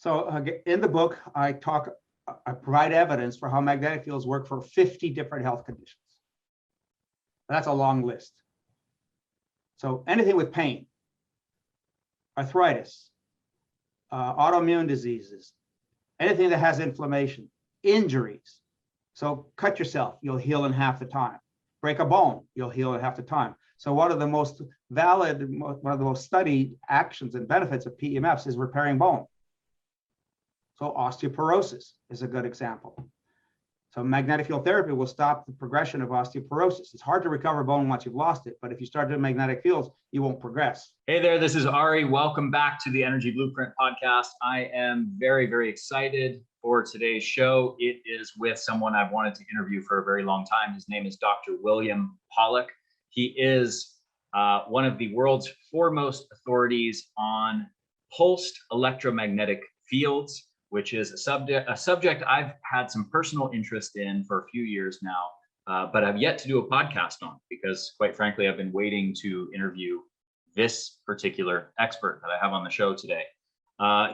So in the book, I provide evidence for how magnetic fields work for 50 different health conditions. That's a long list. So anything with pain, arthritis, autoimmune diseases, anything that has inflammation, injuries. So cut yourself, you'll heal in half the time. Break a bone, you'll heal in half the time. So one of the most valid, one of the most studied actions and benefits of PEMFs is repairing bone. So osteoporosis is a good example. So magnetic field therapy will stop the progression of osteoporosis. It's hard to recover bone once you've lost it, but if you start doing magnetic fields, you won't progress. Hey there, this is Ari. Welcome back to the Energy Blueprint podcast. I am very, very excited for today's show. It is with someone I've wanted to interview for a very long time. His name is Dr. William Pawluk. He is one of the world's foremost authorities on pulsed electromagnetic fields, which is a subject I've had some personal interest in for a few years now, but I've yet to do a podcast on because, quite frankly, I've been waiting to interview this particular expert that I have on the show today.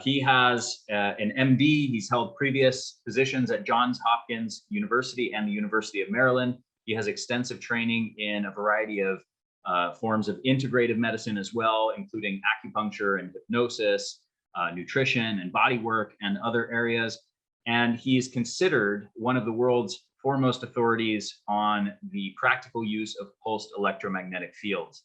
He has an MD. He's held previous positions at Johns Hopkins University and the University of Maryland. He has extensive training in a variety of forms of integrative medicine as well, including acupuncture and hypnosis, nutrition and body work and other areas. And he's considered one of the world's foremost authorities on the practical use of pulsed electromagnetic fields.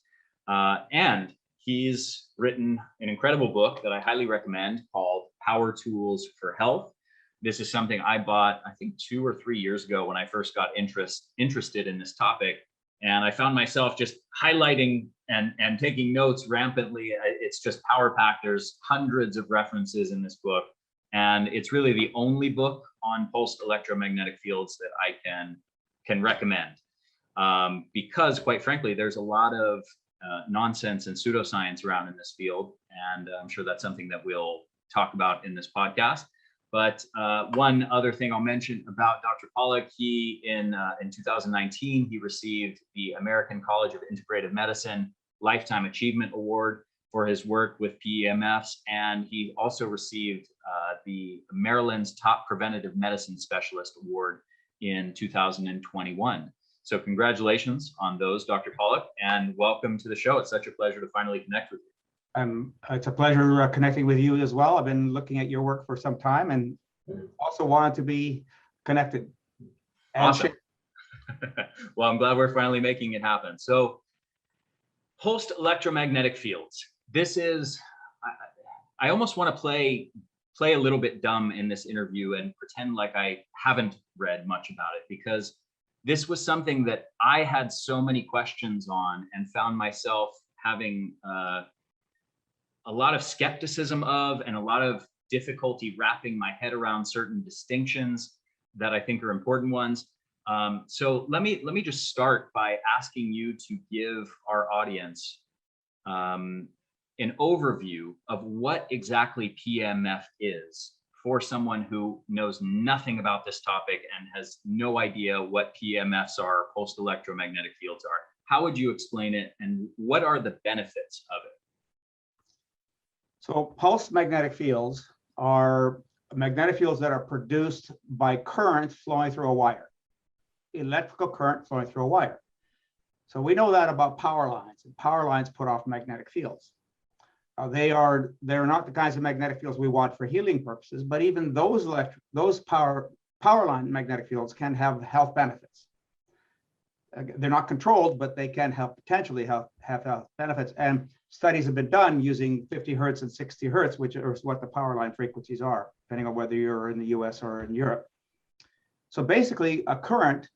And he's written an incredible book that I highly recommend called Power Tools for Health. This is something I bought, I think 2 or 3 years ago when I first got interested in this topic. And I found myself just highlighting and taking notes rampantly. It's just power packed. There's hundreds of references in this book. And it's really the only book on pulsed electromagnetic fields that I can recommend. Because quite frankly, there's a lot of nonsense and pseudoscience around in this field. And I'm sure that's something that we'll talk about in this podcast. But one other thing I'll mention about Dr. Pawluk, he in 2019, he received the American College of Integrative Medicine Lifetime Achievement Award for his work with PEMFs. And he also received the Maryland's Top Preventative Medicine Specialist Award in 2021. So congratulations on those, Dr. Pawluk, and welcome to the show. It's such a pleasure to finally connect with you. It's a pleasure connecting with you as well. I've been looking at your work for some time and also wanted to be connected. Awesome. Well, I'm glad we're finally making it happen. So pulsed electromagnetic fields. This is, I almost want to play a little bit dumb in this interview and pretend like I haven't read much about it, because this was something that I had so many questions on and found myself having a lot of skepticism of and a lot of difficulty wrapping my head around certain distinctions that I think are important ones. So let me just start by asking you to give our audience an overview of what exactly PEMF is for someone who knows nothing about this topic and has no idea what PEMFs are, pulsed electromagnetic fields are. How would you explain it, and what are the benefits of it? So pulsed magnetic fields are magnetic fields that are produced by current flowing through a wire, electrical current flowing through a wire. So we know that about power lines, and power lines put off magnetic fields. They're not the kinds of magnetic fields we want for healing purposes, but even those power line magnetic fields can have health benefits. They're not controlled, but they can potentially have health benefits. And studies have been done using 50 hertz and 60 hertz, which is what the power line frequencies are, depending on whether you're in the US or in Europe. So basically, a current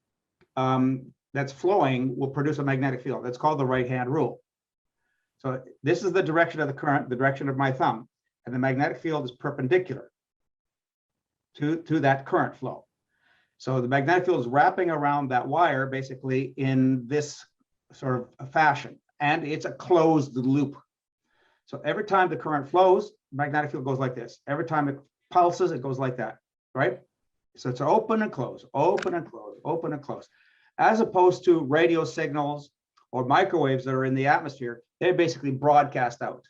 that's flowing will produce a magnetic field. That's called the right-hand rule. So this is the direction of the current, the direction of my thumb, and the magnetic field is perpendicular to that current flow. So the magnetic field is wrapping around that wire basically in this sort of fashion, and it's a closed loop. So every time the current flows, magnetic field goes like this. Every time it pulses, it goes like that, right? So it's open and close, open and close, open and close. As opposed to radio signals or microwaves that are in the atmosphere, they basically broadcast out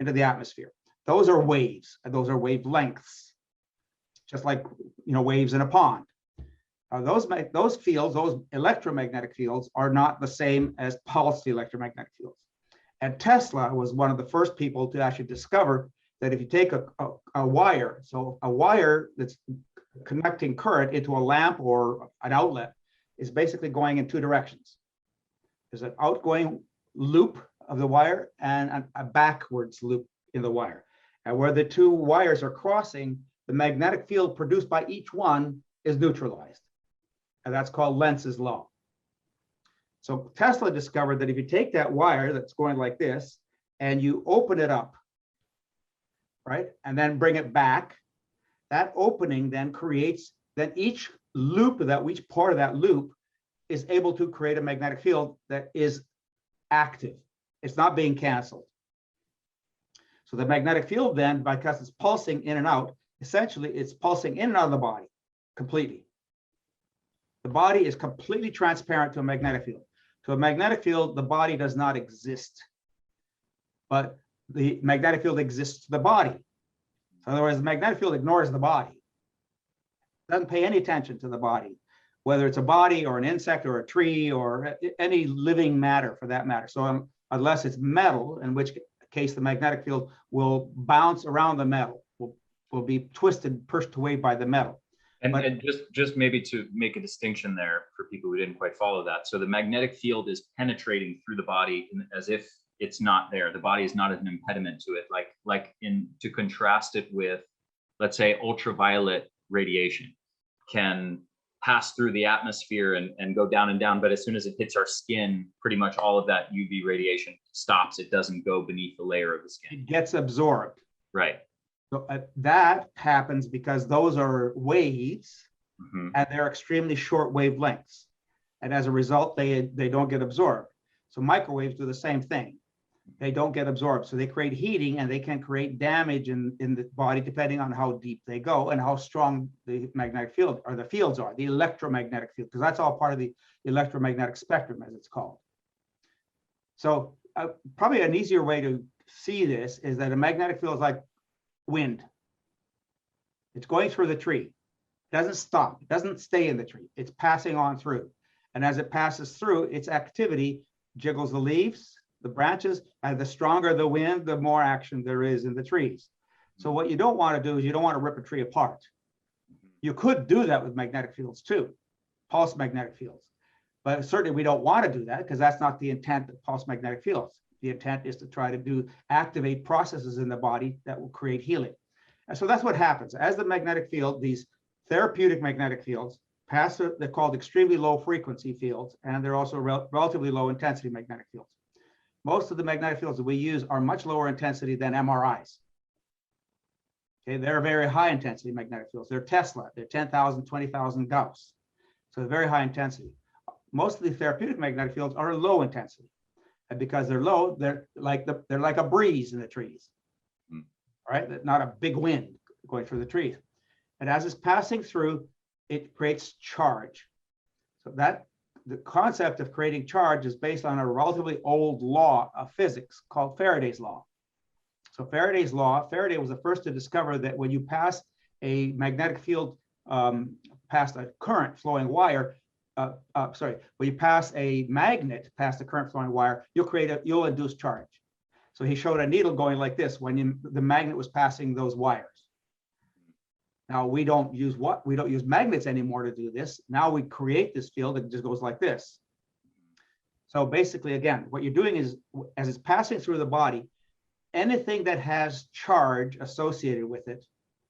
into the atmosphere. Those are waves, and those are wavelengths, just like waves in a pond. Those fields, those electromagnetic fields, are not the same as pulsed electromagnetic fields. And Tesla was one of the first people to actually discover that if you take a wire, so a wire that's connecting current into a lamp or an outlet, is basically going in two directions. There's an outgoing loop of the wire and a backwards loop in the wire. And where the two wires are crossing, the magnetic field produced by each one is neutralized. And that's called Lenz's law. So Tesla discovered that if you take that wire that's going like this and you open it up, right, and then bring it back, that opening then creates, then each part of that loop is able to create a magnetic field that is active. It's not being canceled. So the magnetic field then, because it's pulsing in and out, essentially it's pulsing in and out of the body completely. The body is completely transparent to a magnetic field. To a magnetic field, the body does not exist, but the magnetic field exists to the body. So in other words, the magnetic field ignores the body. It doesn't pay any attention to the body, whether it's a body or an insect or a tree or any living matter for that matter. So unless it's metal, in which case the magnetic field will bounce around the metal, will be twisted, pushed away by the metal. And just maybe to make a distinction there for people who didn't quite follow that. So the magnetic field is penetrating through the body as if it's not there. The body is not an impediment to it. To contrast it with, let's say, ultraviolet radiation can pass through the atmosphere and go down and down. But as soon as it hits our skin, pretty much all of that UV radiation stops. It doesn't go beneath the layer of the skin. It gets absorbed. Right. So that happens because those are waves, and they're extremely short wavelengths. And as a result, they don't get absorbed. So microwaves do the same thing. They don't get absorbed. So they create heating, and they can create damage in the body depending on how deep they go and how strong the magnetic field or the fields are, the electromagnetic field, because that's all part of the electromagnetic spectrum, as it's called. So probably an easier way to see this is that a magnetic field is like wind. It's going through the tree. It doesn't stop. It doesn't stay in the tree. It's passing on through. And as it passes through, its activity jiggles the leaves, the branches, and the stronger the wind, the more action there is in the trees. So what you don't want to do is you don't want to rip a tree apart. You could do that with magnetic fields too, pulse magnetic fields. But certainly we don't want to do that because that's not the intent of pulse magnetic fields. The intent is to try to activate processes in the body that will create healing. And so that's what happens. As the magnetic field, these therapeutic magnetic fields pass, they're called extremely low frequency fields, and they're also relatively low intensity magnetic fields. Most of the magnetic fields that we use are much lower intensity than MRIs. Okay, they're very high intensity magnetic fields. They're Tesla, they're 10,000, 20,000 Gauss. So they're very high intensity. Most of the therapeutic magnetic fields are low intensity. And because they're low, they're like a breeze in the trees, right? Not a big wind going through the trees. And as it's passing through, it creates charge. So the concept of creating charge is based on a relatively old law of physics called Faraday's law. So Faraday's law, Faraday was the first to discover that when you pass a magnetic field past a current flowing wire, when you pass a magnet past a current flowing wire, you'll induce charge. So he showed a needle going like this when the magnet was passing those wires. Now we don't use magnets anymore to do this. Now we create this field that just goes like this. So basically, again, what you're doing is, as it's passing through the body, anything that has charge associated with it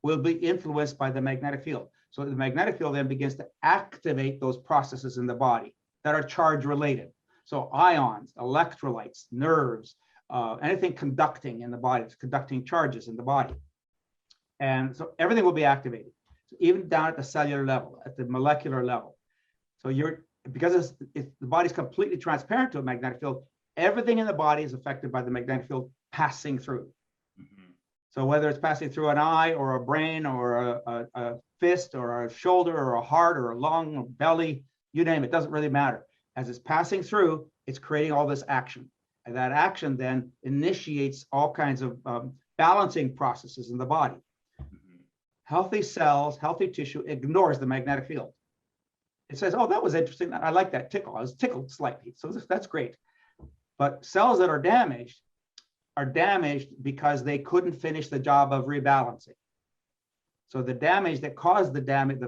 will be influenced by the magnetic field. So the magnetic field then begins to activate those processes in the body that are charge related. So ions, electrolytes, nerves, anything conducting in the body, it's conducting charges in the body. And so everything will be activated, so even down at the cellular level, at the molecular level. So because the body's completely transparent to a magnetic field, everything in the body is affected by the magnetic field passing through. So whether it's passing through an eye or a brain or a fist or a shoulder or a heart or a lung or belly, you name it, doesn't really matter. As it's passing through, it's creating all this action. And that action then initiates all kinds of balancing processes in the body. Healthy cells, healthy tissue ignores the magnetic field. It says, oh, that was interesting. I like that tickle. I was tickled slightly. So that's great. But cells that are damaged because they couldn't finish the job of rebalancing. So the damage that caused the damage,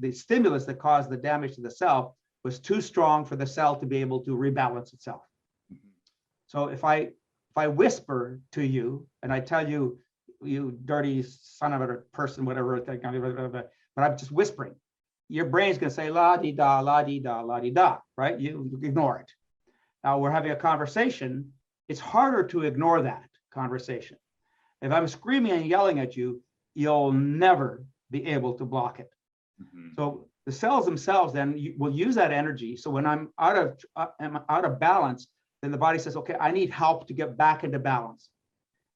the stimulus that caused the damage to the cell was too strong for the cell to be able to rebalance itself. So if I whisper to you and I tell you, you dirty son of a person, whatever, but I'm just whispering, your brain's going to say la di da, la di da, la di da, right? You ignore it. Now we're having a conversation. It's harder to ignore that conversation. If I'm screaming and yelling at you, you'll never be able to block it. So the cells themselves then will use that energy. So when I'm out of balance, then the body says, okay, I need help to get back into balance.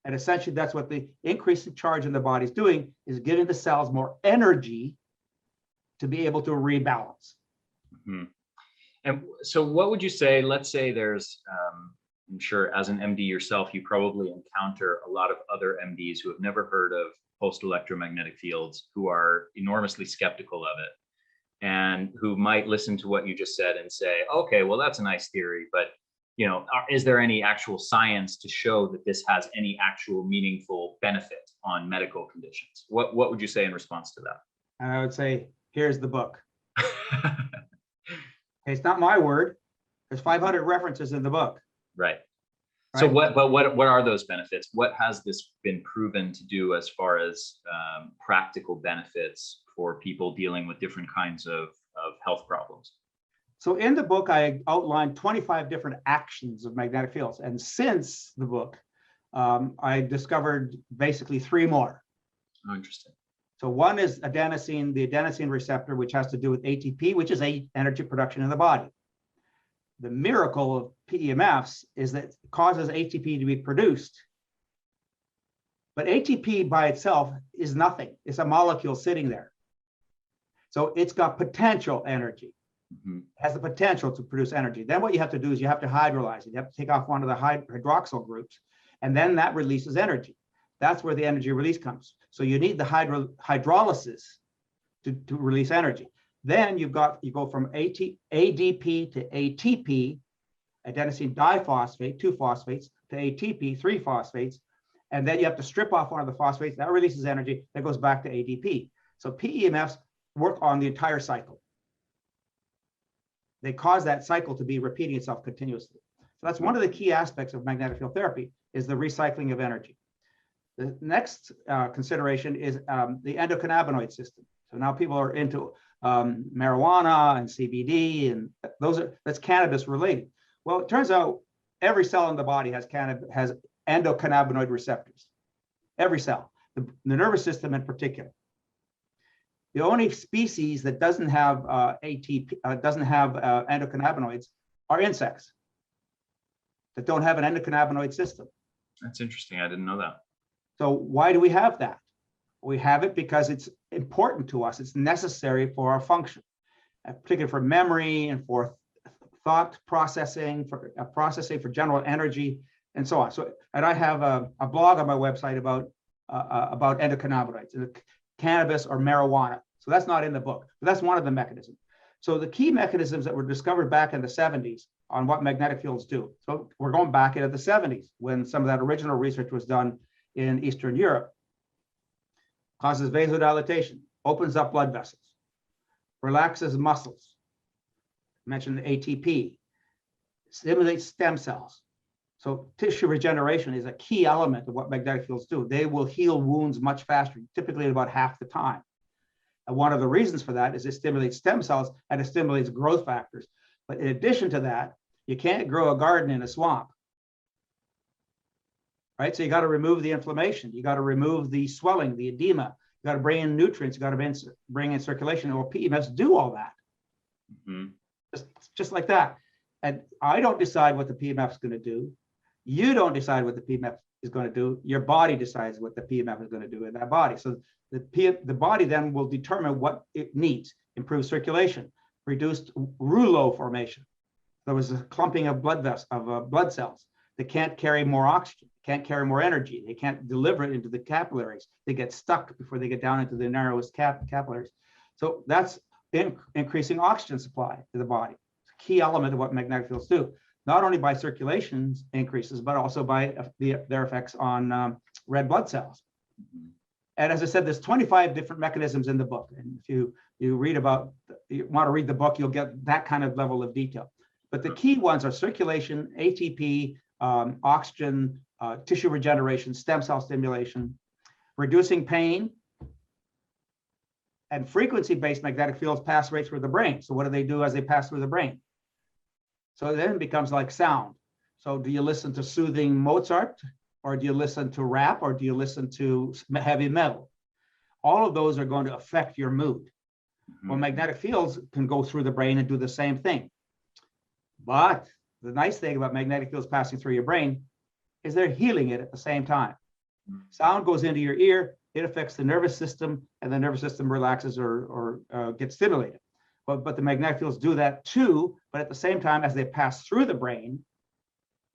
And essentially that's what the increase in charge in the body is doing, is giving the cells more energy to be able to rebalance. And so what would you say, let's say there's, I'm sure as an MD yourself, you probably encounter a lot of other MDs who have never heard of post-electromagnetic fields, who are enormously skeptical of it, and who might listen to what you just said and say, okay, well, that's a nice theory, but you know, is there any actual science to show that this has any actual meaningful benefit on medical conditions? What would you say in response to that? And I would say, here's the book. It's not my word. There's 500 references in the book. Right. So what are those benefits? What has this been proven to do as far as practical benefits for people dealing with different kinds of health problems? So in the book, I outlined 25 different actions of magnetic fields. And since the book, I discovered basically 3 more. Oh, interesting. So one is adenosine, the adenosine receptor, which has to do with ATP, which is energy production in the body. The miracle of PEMFs is that it causes ATP to be produced. But ATP by itself is nothing. It's a molecule sitting there. So it's got potential energy. Has the potential to produce energy. Then what you have to do is you have to hydrolyze it. You have to take off one of the hydroxyl groups, and then that releases energy. That's where the energy release comes. So you need the hydrolysis to release energy. Then you go from ADP to ATP, adenosine diphosphate, 2 phosphates, to ATP, 3 phosphates, and then you have to strip off one of the phosphates. That releases energy. That goes back to ADP. So PEMFs work on the entire cycle. They cause that cycle to be repeating itself continuously. So that's one of the key aspects of magnetic field therapy, is the recycling of energy. The next consideration is the endocannabinoid system. So now people are into marijuana and CBD, and that's cannabis related. Well, it turns out every cell in the body has endocannabinoid receptors. Every cell, the nervous system in particular. The only species that doesn't have endocannabinoids are insects that don't have an endocannabinoid system. That's interesting. I didn't know that. So why do we have that? We have it because it's important to us. It's necessary for our function, particularly for memory and for thought processing, for general energy, and so on. So, and I have a blog on my website about endocannabinoids, cannabis or marijuana. So that's not in the book, but that's one of the mechanisms. So the key mechanisms that were discovered back in the 70s on what magnetic fields do. So we're going back into the 70s when some of that original research was done in Eastern Europe. Causes vasodilatation, opens up blood vessels, relaxes muscles. I mentioned the ATP, stimulates stem cells. So tissue regeneration is a key element of what magnetic fields do. They will heal wounds much faster, typically in about half the time. And one of the reasons for that is it stimulates stem cells and it stimulates growth factors. But in addition to that, you can't grow a garden in a swamp. Right? So you got to remove the inflammation. You got to remove the swelling, the edema. You got to bring in nutrients. You got to bring in circulation. Well, PEMFs do all that. Just like that. And I don't decide what the PEMF is going to do. You don't decide what the PEMF is going to do. Your body decides what the PEMF is going to do in that body. So the body then will determine what it needs. Improved circulation, reduced rouleau formation. There was a clumping of blood cells that can't carry more oxygen. can't carry more energy. They can't deliver it into the capillaries. They get stuck before they get down into the narrowest capillaries. So that's increasing oxygen supply to the body. It's a key element of what magnetic fields do, not only by circulation increases, but also by their effects on red blood cells. And as I said, there's 25 different mechanisms in the book. And if you read about, you want to read the book, you'll get that kind of level of detail. But the key ones are circulation, ATP, oxygen, tissue regeneration, stem cell stimulation, reducing pain, and frequency-based magnetic fields pass right through the brain. So what do they do as they pass through the brain? So then it becomes like sound. So do you listen to soothing Mozart, or do you listen to rap, or do you listen to heavy metal? All of those are going to affect your mood. Well, magnetic fields can go through the brain and do the same thing. But the nice thing about magnetic fields passing through your brain is they're healing it at the same time. Sound goes into your ear, it affects the nervous system, and the nervous system relaxes or gets stimulated. But the magnetic fields do that too, but at the same time as they pass through the brain,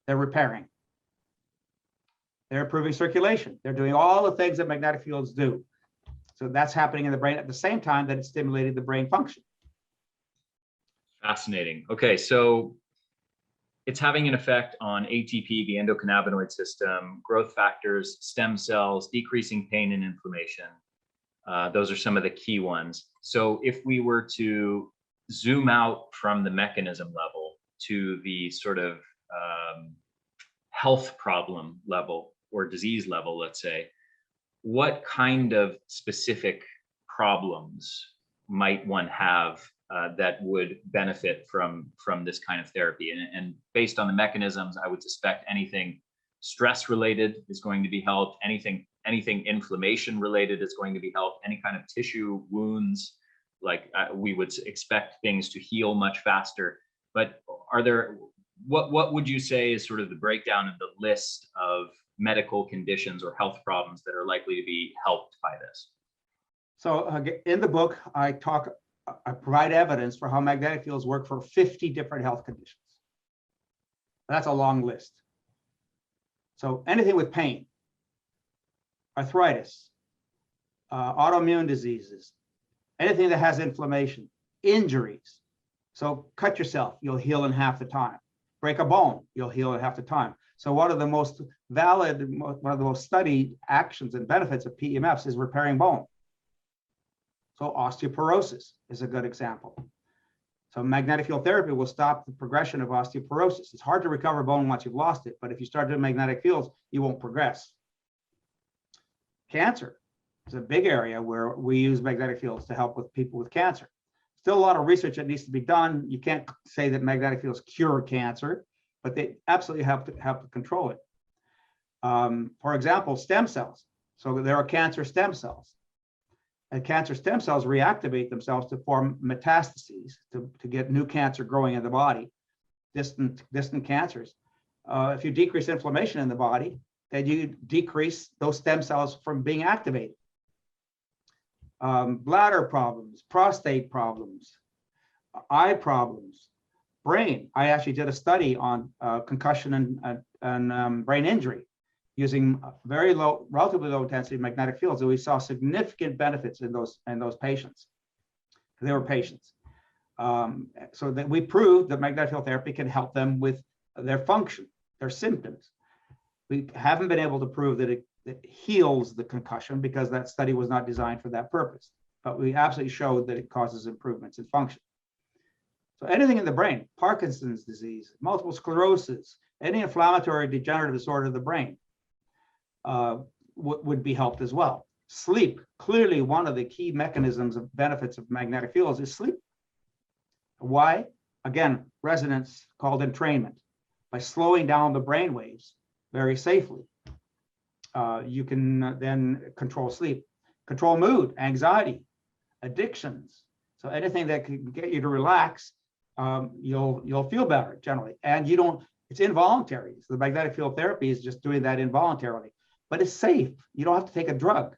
they're repairing. They're improving circulation. They're doing all the things that magnetic fields do. So that's happening in the brain at the same time that it's stimulating the brain function. Fascinating. Okay, so it's having an effect on ATP, the endocannabinoid system, growth factors, stem cells, decreasing pain and inflammation. Those are some of the key ones. So if we were to zoom out from the mechanism level to the sort of health problem level or disease level, let's say, what kind of specific problems might one have that would benefit from this kind of therapy? And based on the mechanisms, I would suspect anything stress related is going to be helped. Anything inflammation related is going to be helped. Any kind of tissue wounds, like we would expect things to heal much faster. But are there, what would you say is sort of the breakdown of the list of medical conditions or health problems that are likely to be helped by this? So in the book, I provide evidence for how magnetic fields work for 50 different health conditions. That's a long list. So anything with pain, arthritis, autoimmune diseases, anything that has inflammation, injuries. So cut yourself, you'll heal in half the time. Break a bone, you'll heal in half the time. So one of the most valid, one of the most studied actions and benefits of PEMFs is repairing bone. So osteoporosis is a good example. So magnetic field therapy will stop the progression of osteoporosis. It's hard to recover bone once you've lost it, but if you start doing magnetic fields, you won't progress. Cancer is a big area where we use magnetic fields to help with people with cancer. Still a lot of research that needs to be done. You can't say that magnetic fields cure cancer, but they absolutely help to control it. For example, stem cells. So there are cancer stem cells. And cancer stem cells reactivate themselves to form metastases, to get new cancer growing in the body, distant cancers. If you decrease inflammation in the body, then you decrease those stem cells from being activated. Bladder problems, prostate problems, eye problems, brain. I actually did a study on concussion and brain injury using very low, relatively low intensity magnetic fields, and we saw significant benefits in those patients. They were patients. So that we proved that magnetic field therapy can help them with their function, their symptoms. We haven't been able to prove that it heals the concussion because that study was not designed for that purpose, but we absolutely showed that it causes improvements in function. So anything in the brain, Parkinson's disease, multiple sclerosis, any inflammatory degenerative disorder of the brain, would be helped as well. Sleep, clearly one of the key mechanisms of benefits of magnetic fields is sleep. Why? Again, resonance called entrainment. By slowing down the brain waves very safely, you can then control sleep, control mood, anxiety, addictions. So anything that can get you to relax, you'll feel better generally. And you don't, it's involuntary. So the magnetic field therapy is just doing that involuntarily. But it's safe. You don't have to take a drug,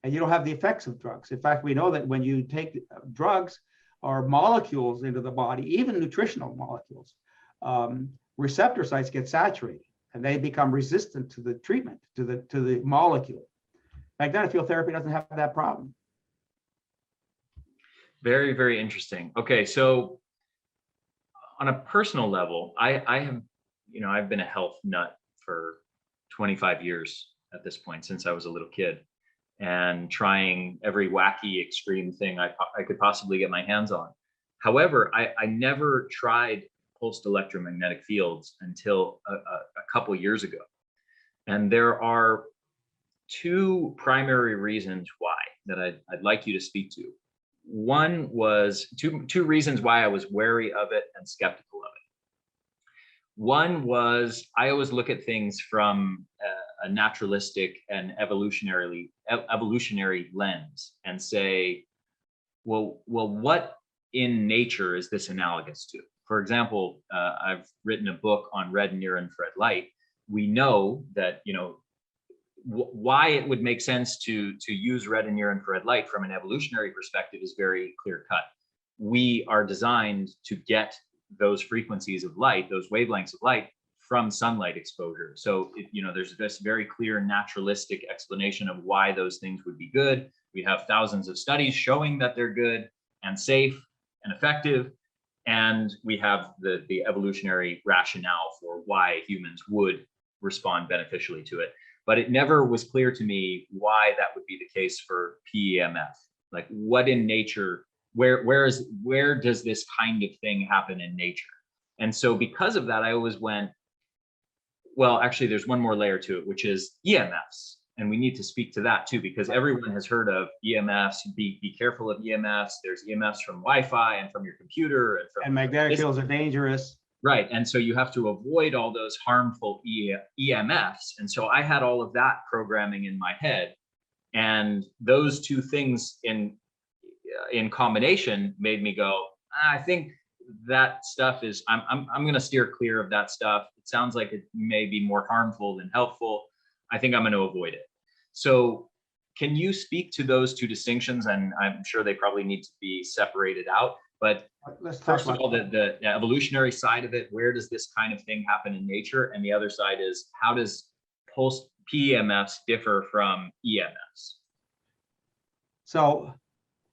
and you don't have the effects of drugs. In fact, we know that when you take drugs or molecules into the body, even nutritional molecules, receptor sites get saturated. and they become resistant to the treatment, to the molecule. Magnetic field therapy doesn't have that problem. Very, very interesting. Okay, so on a personal level, I have, I've been a health nut for 25 years at this point, since I was a little kid, and trying every wacky extreme thing I could possibly get my hands on. However, I never tried pulsed electromagnetic fields until a couple years ago. And there are two primary reasons why that I'd like you to speak to. One was two reasons why I was wary of it and skeptical of it. One was I always look at things from a naturalistic and evolutionary lens and say, well, what in nature is this analogous to? For example, I've written a book on red, near infrared light. We know that, why it would make sense to use red and near infrared light from an evolutionary perspective is very clear cut. We are designed to get those frequencies of light, those wavelengths of light, from sunlight exposure. So, there's this very clear naturalistic explanation of why those things would be good. We have thousands of studies showing that they're good and safe and effective. And we have the evolutionary rationale for why humans would respond beneficially to it. But it never was clear to me why that would be the case for PEMF. Like, what in nature, where does this kind of thing happen in nature? And so because of that, I always went, well, actually, there's one more layer to it, which is EMFs. And we need to speak to that too, because everyone has heard of EMFs. Be careful of EMFs. There's EMFs from Wi-Fi and from your computer. And magnetic fields are dangerous. Right. And so you have to avoid all those harmful EMFs. And so I had all of that programming in my head. And those two things in combination made me go, I think that stuff is, I'm going to steer clear of that stuff. It sounds like it may be more harmful than helpful. I think I'm going to avoid it. So can you speak to those two distinctions? And I'm sure they probably need to be separated out. But first of all, the evolutionary side of it, where does this kind of thing happen in nature? And the other side is, how does pulse PEMFs differ from EMFs? So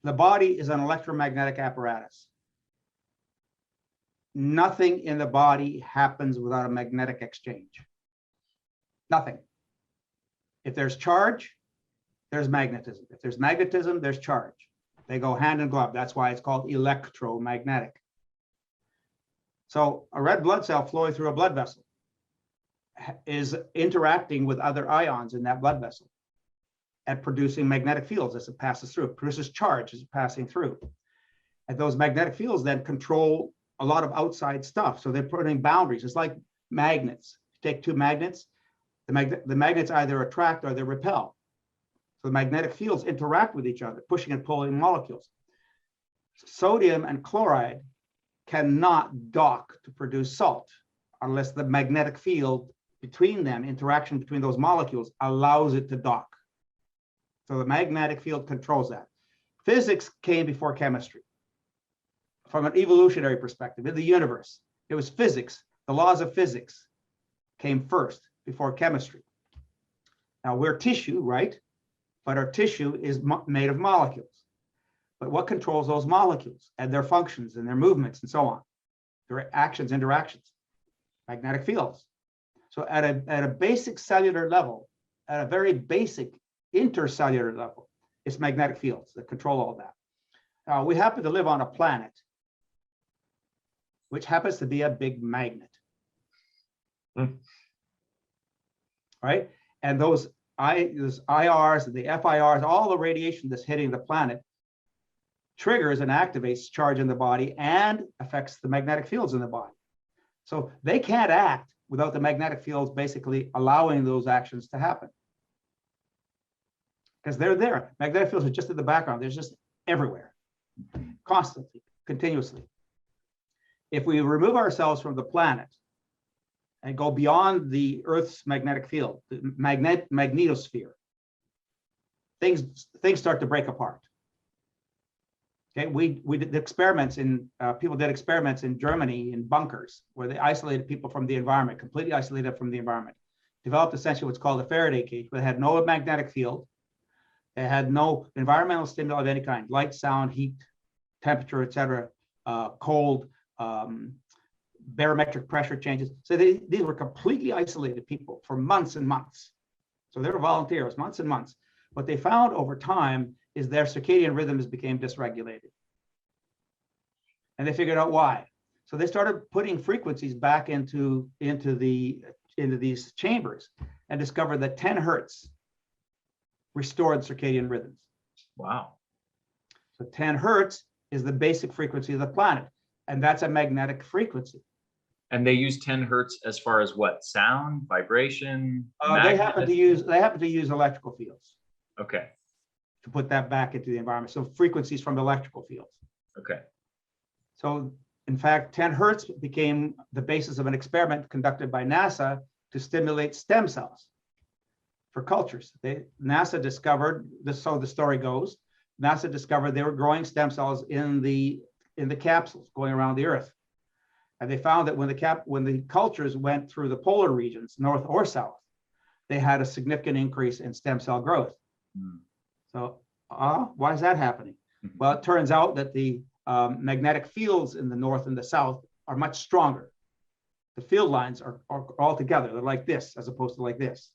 the body is an electromagnetic apparatus. Nothing in the body happens without a magnetic exchange. Nothing. If there's charge, there's magnetism. If there's magnetism, there's charge. They go hand in glove. That's why it's called electromagnetic. So a red blood cell flowing through a blood vessel is interacting with other ions in that blood vessel and producing magnetic fields as it passes through. It produces charge as it's passing through. And those magnetic fields then control a lot of outside stuff. So they're putting boundaries. It's like magnets. You take two magnets, the magnets either attract or they repel. So the magnetic fields interact with each other, pushing and pulling molecules. Sodium and chloride cannot dock to produce salt unless the magnetic field between them, interaction between those molecules, allows it to dock. So the magnetic field controls that. Physics came before chemistry. From an evolutionary perspective, in the universe, it was physics. The laws of physics came first before chemistry. Now we're tissue, right? But our tissue is made of molecules. But what controls those molecules and their functions and their movements and so on? Their actions, interactions, magnetic fields. So at a basic cellular level, at a very basic intercellular level, it's magnetic fields that control all that. Now, we happen to live on a planet which happens to be a big magnet. Right? And those IRs, the FIRs, all the radiation that's hitting the planet triggers and activates charge in the body and affects the magnetic fields in the body. So they can't act without the magnetic fields basically allowing those actions to happen. Because they're there. Magnetic fields are just in the background. They're just everywhere, constantly, continuously. If we remove ourselves from the planet and go beyond the Earth's magnetic field, the magnetosphere, things start to break apart. Okay, we did experiments in people did experiments in Germany in bunkers where they isolated people from the environment, completely isolated from the environment. Developed essentially what's called a Faraday cage, but it had no magnetic field. It had no environmental stimuli of any kind, light, sound, heat, temperature, etc., cold, barometric pressure changes. So these were completely isolated people for months and months. So they were volunteers, months and months. What they found over time is their circadian rhythms became dysregulated. And they figured out why. So they started putting frequencies back into these chambers and discovered that 10 hertz restored circadian rhythms. Wow. So 10 hertz is the basic frequency of the planet, and that's a magnetic frequency. And they use 10 hertz as far as what? Sound, vibration? They happen to use electrical fields. Okay. To put that back into the environment. So frequencies from electrical fields. Okay. So in fact, 10 hertz became the basis of an experiment conducted by NASA to stimulate stem cells for cultures. NASA discovered this, so the story goes, NASA discovered they were growing stem cells in the capsules going around the Earth. And they found that when the cultures went through the polar regions, north or south, they had a significant increase in stem cell growth. Mm. So why is that happening? Mm-hmm. Well, it turns out that the magnetic fields in the north and the south are much stronger. The field lines are all together. They're like this as opposed to like this.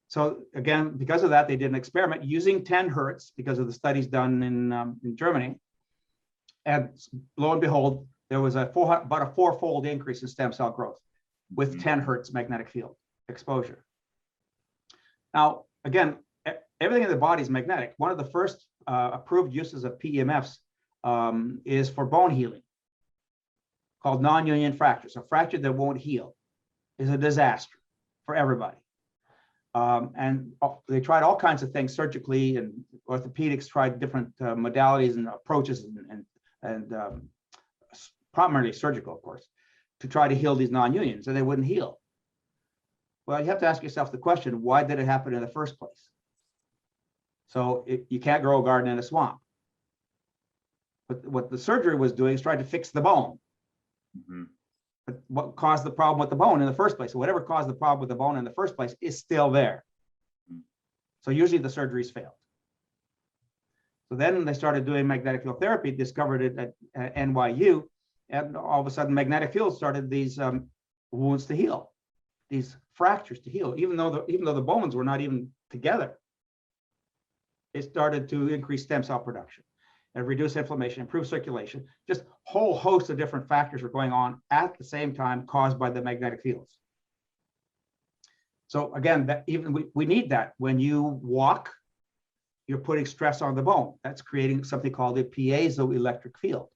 So again, because of that, they did an experiment using 10 hertz because of the studies done in Germany. And lo and behold, there was about a four-fold increase in stem cell growth with Mm-hmm. 10 hertz magnetic field exposure. Now, again, everything in the body is magnetic. One of the first approved uses of PEMFs is for bone healing, called non-union fractures. A fracture that won't heal is a disaster for everybody. And they tried all kinds of things surgically, and orthopedics tried different modalities and approaches, and primarily surgical, of course, to try to heal these non-unions, and they wouldn't heal. Well, you have to ask yourself the question, why did it happen in the first place? So you can't grow a garden in a swamp. But what the surgery was doing is trying to fix the bone. Mm-hmm. But what caused the problem with the bone in the first place? So whatever caused the problem with the bone in the first place is still there. Mm-hmm. So usually the surgeries failed. So then they started doing magnetic field therapy, discovered it at NYU, and all of a sudden magnetic fields started these wounds to heal, these fractures to heal, even though the bones were not even together. It started to increase stem cell production and reduce inflammation, improve circulation. Just a whole host of different factors were going on at the same time caused by the magnetic fields. So again, we need that. When you walk, you're putting stress on the bone. That's creating something called a piezoelectric field.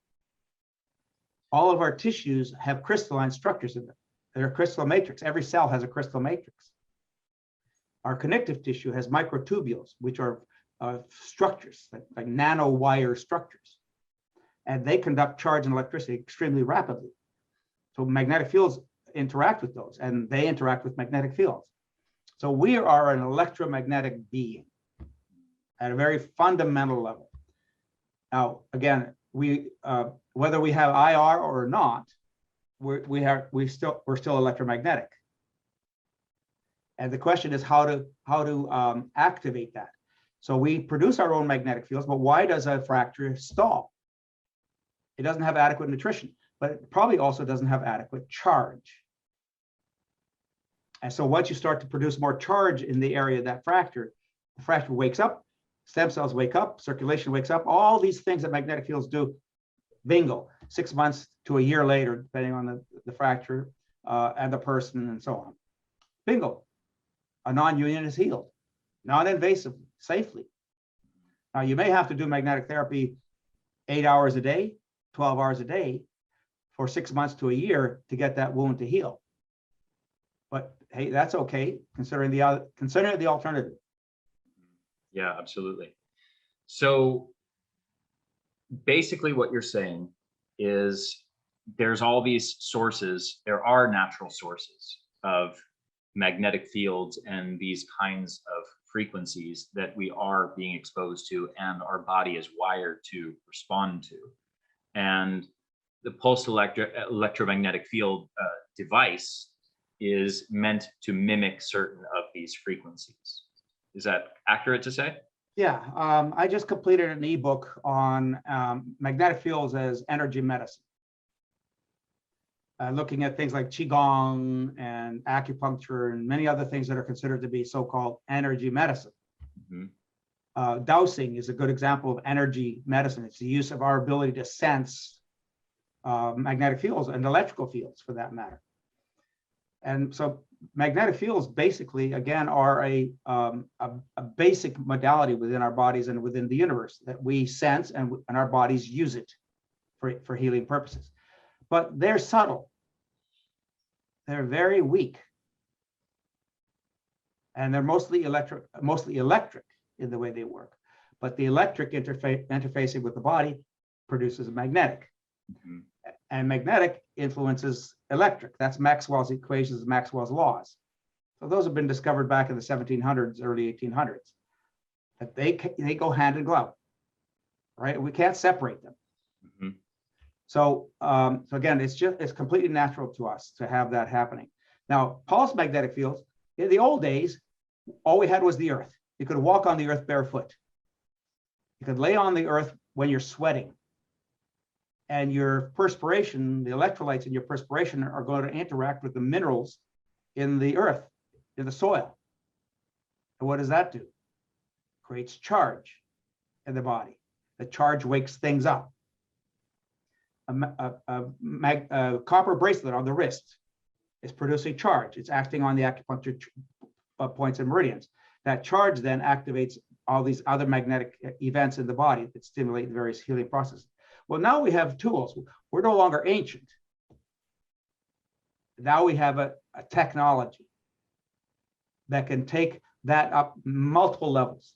All of our tissues have crystalline structures in them. They're a crystal matrix. Every cell has a crystal matrix. Our connective tissue has microtubules, which are structures, like nanowire structures. And they conduct charge and electricity extremely rapidly. So magnetic fields interact with those, and they interact with magnetic fields. So we are an electromagnetic being at a very fundamental level. Now, again, whether we have IR or not, we're still electromagnetic. And the question is how to activate that. So we produce our own magnetic fields, but why does a fracture stall? It doesn't have adequate nutrition, but it probably also doesn't have adequate charge. And so once you start to produce more charge in the area of that fracture, the fracture wakes up, stem cells wake up, circulation wakes up, all these things that magnetic fields do, bingo, 6 months to a year later, depending on the fracture and the person and so on. Bingo, a non-union is healed, non-invasively, safely. Now, you may have to do magnetic therapy 8 hours a day, 12 hours a day for 6 months to a year to get that wound to heal. But hey, that's okay, considering the alternative. Yeah, absolutely. So basically what you're saying is there's all these sources, there are natural sources of magnetic fields and these kinds of frequencies that we are being exposed to and our body is wired to respond to. And the pulsed electromagnetic field device is meant to mimic certain of these frequencies. Is that accurate to say? Yeah, I just completed an ebook on magnetic fields as energy medicine. Looking at things like Qigong and acupuncture and many other things that are considered to be so-called energy medicine. Mm-hmm. Dowsing is a good example of energy medicine. It's the use of our ability to sense magnetic fields and electrical fields for that matter. And so magnetic fields basically, again, are a basic modality within our bodies and within the universe that we sense, and our bodies use it for healing purposes. But they're subtle. They're very weak. And they're mostly electric in the way they work. But the electric interfacing with the body produces a magnetic. Mm-hmm. And magnetic influences electric. That's Maxwell's equations, Maxwell's laws. So those have been discovered back in the 1700s, early 1800s. That they go hand in glove, right? We can't separate them. Mm-hmm. So again, it's completely natural to us to have that happening. Now, pulse magnetic fields, in the old days, all we had was the earth. You could walk on the earth barefoot. You could lay on the earth when you're sweating. And your perspiration, the electrolytes in your perspiration are going to interact with the minerals in the earth, in the soil. And what does that do? Creates charge in the body. The charge wakes things up. A copper bracelet on the wrist is producing charge. It's acting on the acupuncture points and meridians. That charge then activates all these other magnetic events in the body that stimulate various healing processes. Well, now we have tools. We're no longer ancient. Now we have a technology that can take that up multiple levels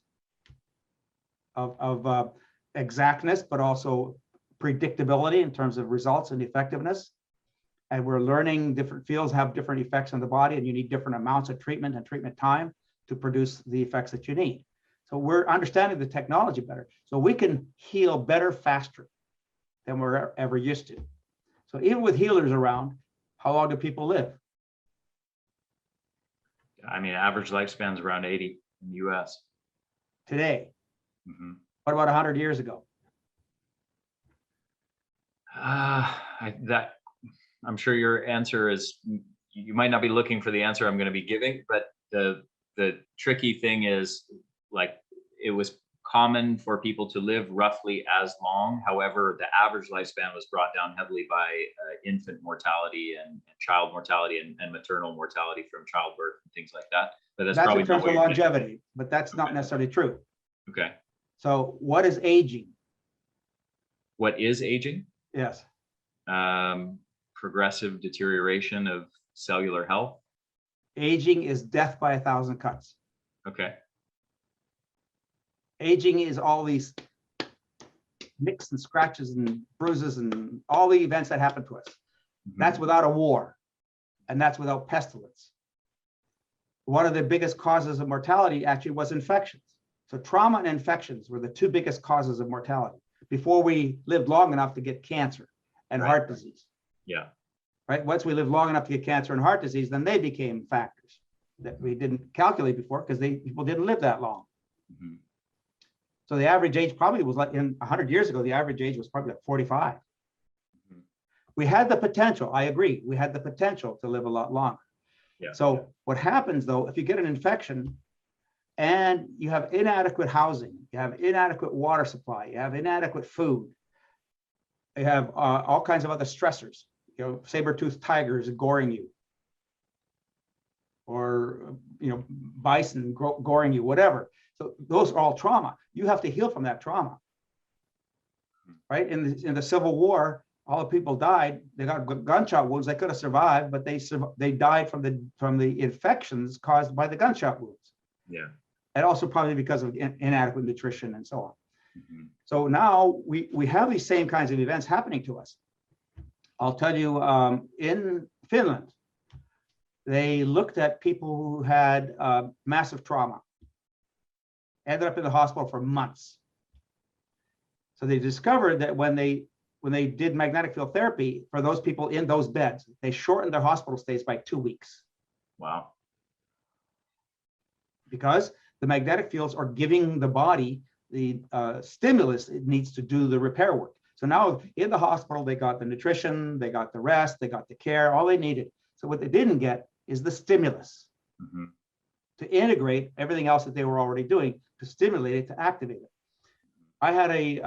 of exactness, but also predictability in terms of results and effectiveness. And we're learning different fields have different effects on the body, and you need different amounts of treatment and treatment time to produce the effects that you need. So we're understanding the technology better. So we can heal better, faster than we're ever used to. So even with healers around, how long do people live? I mean, average lifespan is around 80 in the US. Today. Mm-hmm. What about 100 years ago? I'm sure your answer is, you might not be looking for the answer I'm going to be giving, but the tricky thing is, like, it was common for people to live roughly as long. However, the average lifespan was brought down heavily by infant mortality and child mortality and maternal mortality from childbirth and things like that. But that's probably in terms of longevity, but that's not necessarily true. Okay. So what is aging? What is aging? Yes. Progressive deterioration of cellular health. Aging is death by 1,000 cuts. Okay. Aging is all these nicks and scratches and bruises and all the events that happen to us. Mm-hmm. That's without a war, and that's without pestilence. One of the biggest causes of mortality actually was infections. So trauma and infections were the two biggest causes of mortality before we lived long enough to get cancer and heart disease. Yeah. Right. Once we lived long enough to get cancer and heart disease, then they became factors that we didn't calculate before because people didn't live that long. Mm-hmm. So the average age probably was like 100 years ago, the average age was probably like 45. Mm-hmm. We had the potential. I agree. We had the potential to live a lot longer. Yeah. So what happens though, if you get an infection and you have inadequate housing, you have inadequate water supply, you have inadequate food, you have all kinds of other stressors, saber-toothed tigers goring you, or bison goring you, whatever. So those are all trauma. You have to heal from that trauma, right? In the Civil War, all the people died. They got gunshot wounds. They could have survived, but they died from the infections caused by the gunshot wounds. Yeah, and also probably because of inadequate nutrition and so on. Mm-hmm. So now we have these same kinds of events happening to us. I'll tell you, in Finland, they looked at people who had massive trauma. ended up in the hospital for months. So they discovered that when they did magnetic field therapy for those people in those beds, they shortened their hospital stays by 2 weeks. Wow. Because the magnetic fields are giving the body the stimulus it needs to do the repair work. So now in the hospital, they got the nutrition, they got the rest, they got the care, all they needed. So what they didn't get is the stimulus to integrate everything else that they were already doing, to stimulate it, to activate it. I had a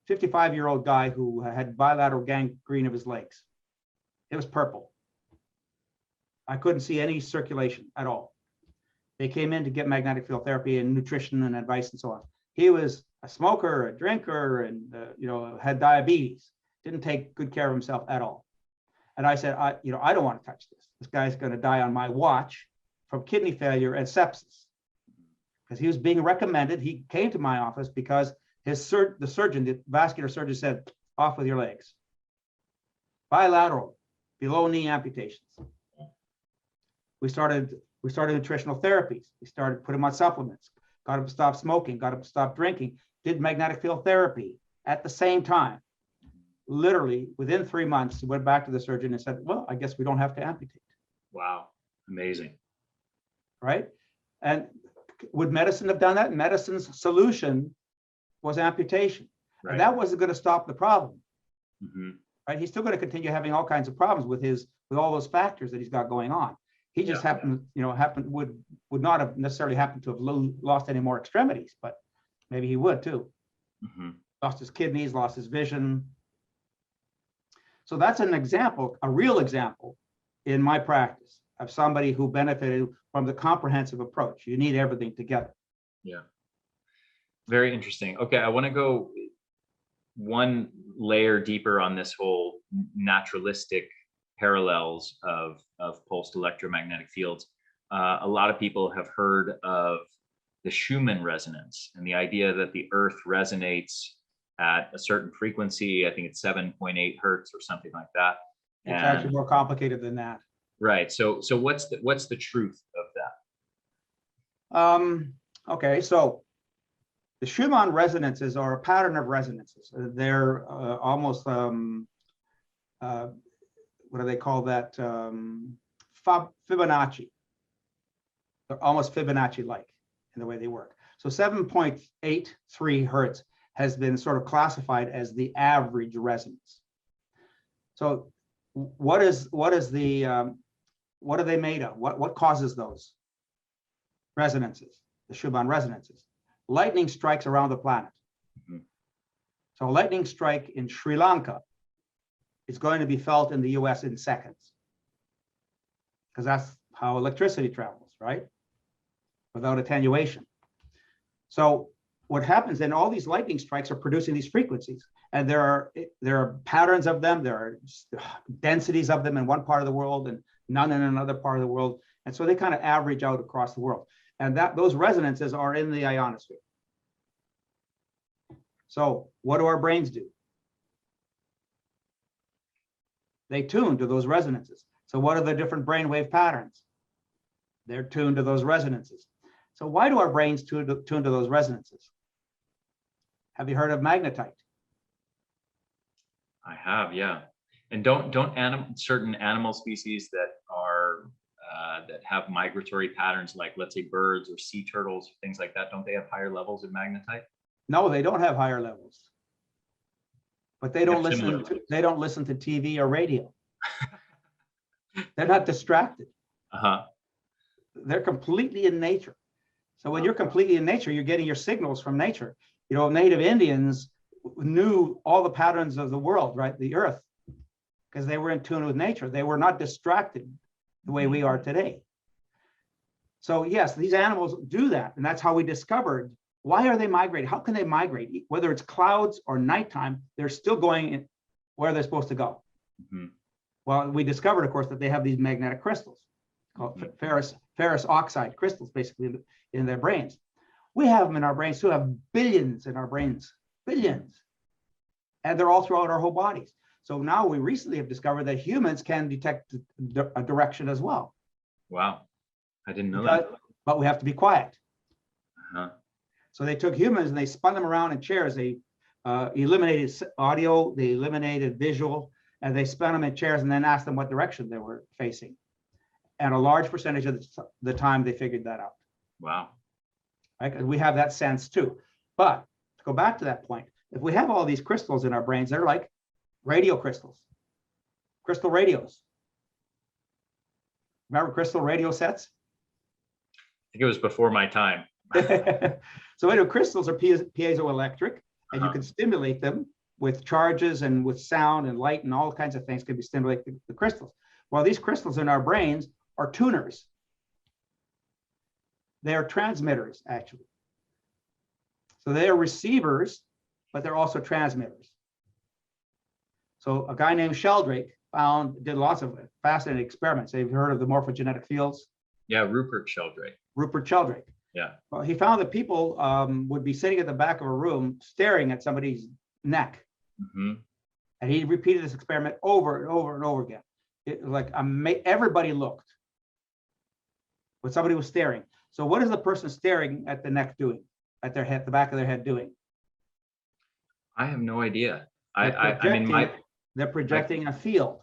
55-year-old guy who had bilateral gangrene of his legs. It was purple. I couldn't see any circulation at all. They came in to get magnetic field therapy and nutrition and advice and so on. He was a smoker, a drinker, and had diabetes. Didn't take good care of himself at all. And I said, I don't want to touch this. This guy's going to die on my watch from kidney failure and sepsis. Because he was being recommended. He came to my office because the surgeon, the vascular surgeon, said, off with your legs. Bilateral, below knee amputations. We started nutritional therapies. We started putting him on supplements, got him to stop smoking, got him to stop drinking, did magnetic field therapy at the same time. Literally within 3 months, he went back to the surgeon and said, well, I guess we don't have to amputate. Wow. Amazing. Right? And would medicine have done that? Medicine's solution was amputation. Right. And that wasn't going to stop the problem. Mm-hmm. Right? He's still going to continue having all kinds of problems with all those factors that he's got going on. He just would not have necessarily happened to have lost any more extremities, but maybe he would too. Mm-hmm. Lost his kidneys, lost his vision. So that's an example, a real example in my practice of somebody who benefited from the comprehensive approach. You need everything together. Yeah. Very interesting. Okay, I want to go one layer deeper on this whole naturalistic parallels of pulsed electromagnetic fields. A lot of people have heard of the Schumann resonance and the idea that the Earth resonates at a certain frequency. I think it's 7.8 hertz or something like that. It's actually more complicated than that. Right. So what's the truth of that? Okay, so the Schumann resonances are a pattern of resonances. They're almost what do they call that? Fibonacci. They're almost Fibonacci-like in the way they work. So 7.83 hertz has been sort of classified as the average resonance. So what are they made of? What causes those resonances, the Schumann resonances? Lightning strikes around the planet. Mm-hmm. So a lightning strike in Sri Lanka is going to be felt in the US in seconds, because that's how electricity travels, right? Without attenuation. So what happens then, all these lightning strikes are producing these frequencies, and there are patterns of them, there are densities of them in one part of the world and none in another part of the world. And so they kind of average out across the world. And those resonances are in the ionosphere. So what do our brains do? They tune to those resonances. So what are the different brainwave patterns? They're tuned to those resonances. So why do our brains tune to those resonances? Have you heard of magnetite? I have, yeah. And don't certain animal species that are that have migratory patterns, like let's say birds or sea turtles, things like that, don't they have higher levels of magnetite? No, they don't have higher levels. But they don't listen to TV or radio. They're not distracted. Uh-huh. They're completely in nature. So when you're completely in nature, you're getting your signals from nature. You know, native Indians knew all the patterns of the world, right? The earth, because they were in tune with nature. They were not distracted the way we are today. So yes, these animals do that. And that's how we discovered, why are they migrating? How can they migrate? Whether it's clouds or nighttime, they're still going in where they're supposed to go. Mm-hmm. Well, we discovered, of course, that they have these magnetic crystals called ferrous oxide crystals, basically in their brains. We have them in our brains too, have billions in our brains, billions. And they're all throughout our whole bodies. So now we recently have discovered that humans can detect a direction as well. Wow, I didn't know that. But we have to be quiet. Uh-huh. So they took humans and they spun them around in chairs. They eliminated audio, they eliminated visual, and they spun them in chairs and then asked them what direction they were facing. And a large percentage of the time they figured that out. Wow. Right? 'Cause we have that sense too. But to go back to that point, if we have all these crystals in our brains, they're like radio crystals, crystal radios. Remember crystal radio sets? I think it was before my time. So anyway, crystals are piezoelectric, and you can stimulate them with charges and with sound and light and all kinds of things can be stimulated the crystals. Well, these crystals in our brains are tuners. They are transmitters, actually. So they are receivers, but they're also transmitters. So a guy named Sheldrake did lots of fascinating experiments. Have you heard of the morphogenetic fields? Yeah, Rupert Sheldrake. Rupert Sheldrake. Yeah. Well, he found that people would be sitting at the back of a room staring at somebody's neck. Mm-hmm. And he repeated this experiment over and over and over again. It was like everybody looked, but somebody was staring. So what is the person staring at the neck doing, at their head, the back of their head doing? I have no idea. I mean, they're projecting a field.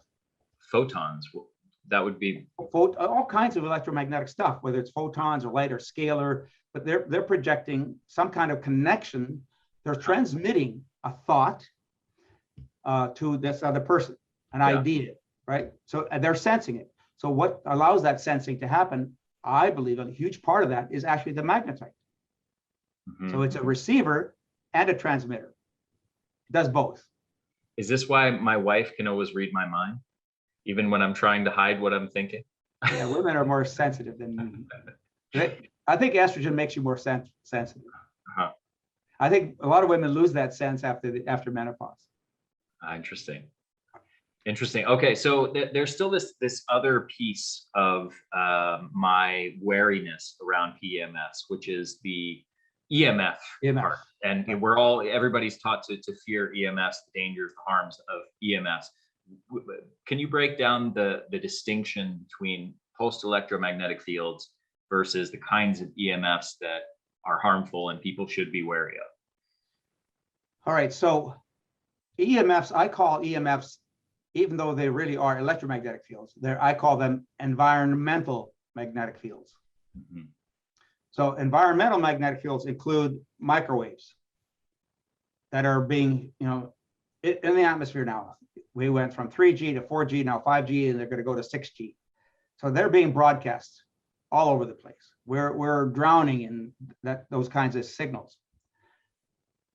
Photons. That would be All kinds of electromagnetic stuff, whether it's photons or light or scalar, but they're projecting some kind of connection. They're transmitting a thought to this other person, an idea, right? So they're sensing it. So what allows that sensing to happen, I believe a huge part of that is actually the magnetite. Mm-hmm. So it's a receiver and a transmitter. It does both. Is this why my wife can always read my mind, even when I'm trying to hide what I'm thinking? Yeah, women are more sensitive than I think estrogen makes you more sensitive. Uh-huh. I think a lot of women lose that sense after menopause. Interesting. Okay, so there's still this other piece of my wariness around PEMFs, which is the EMF part. And everybody's taught to fear EMFs, the dangers, the harms of EMFs. Can you break down the distinction between post-electromagnetic fields versus the kinds of EMFs that are harmful and people should be wary of? All right, so EMFs, I call EMFs, even though they really are electromagnetic fields, I call them environmental magnetic fields. Mm-hmm. So environmental magnetic fields include microwaves that are being, in the atmosphere now. We went from 3G to 4G, now 5G, and they're going to go to 6G. So they're being broadcast all over the place. We're drowning in those kinds of signals.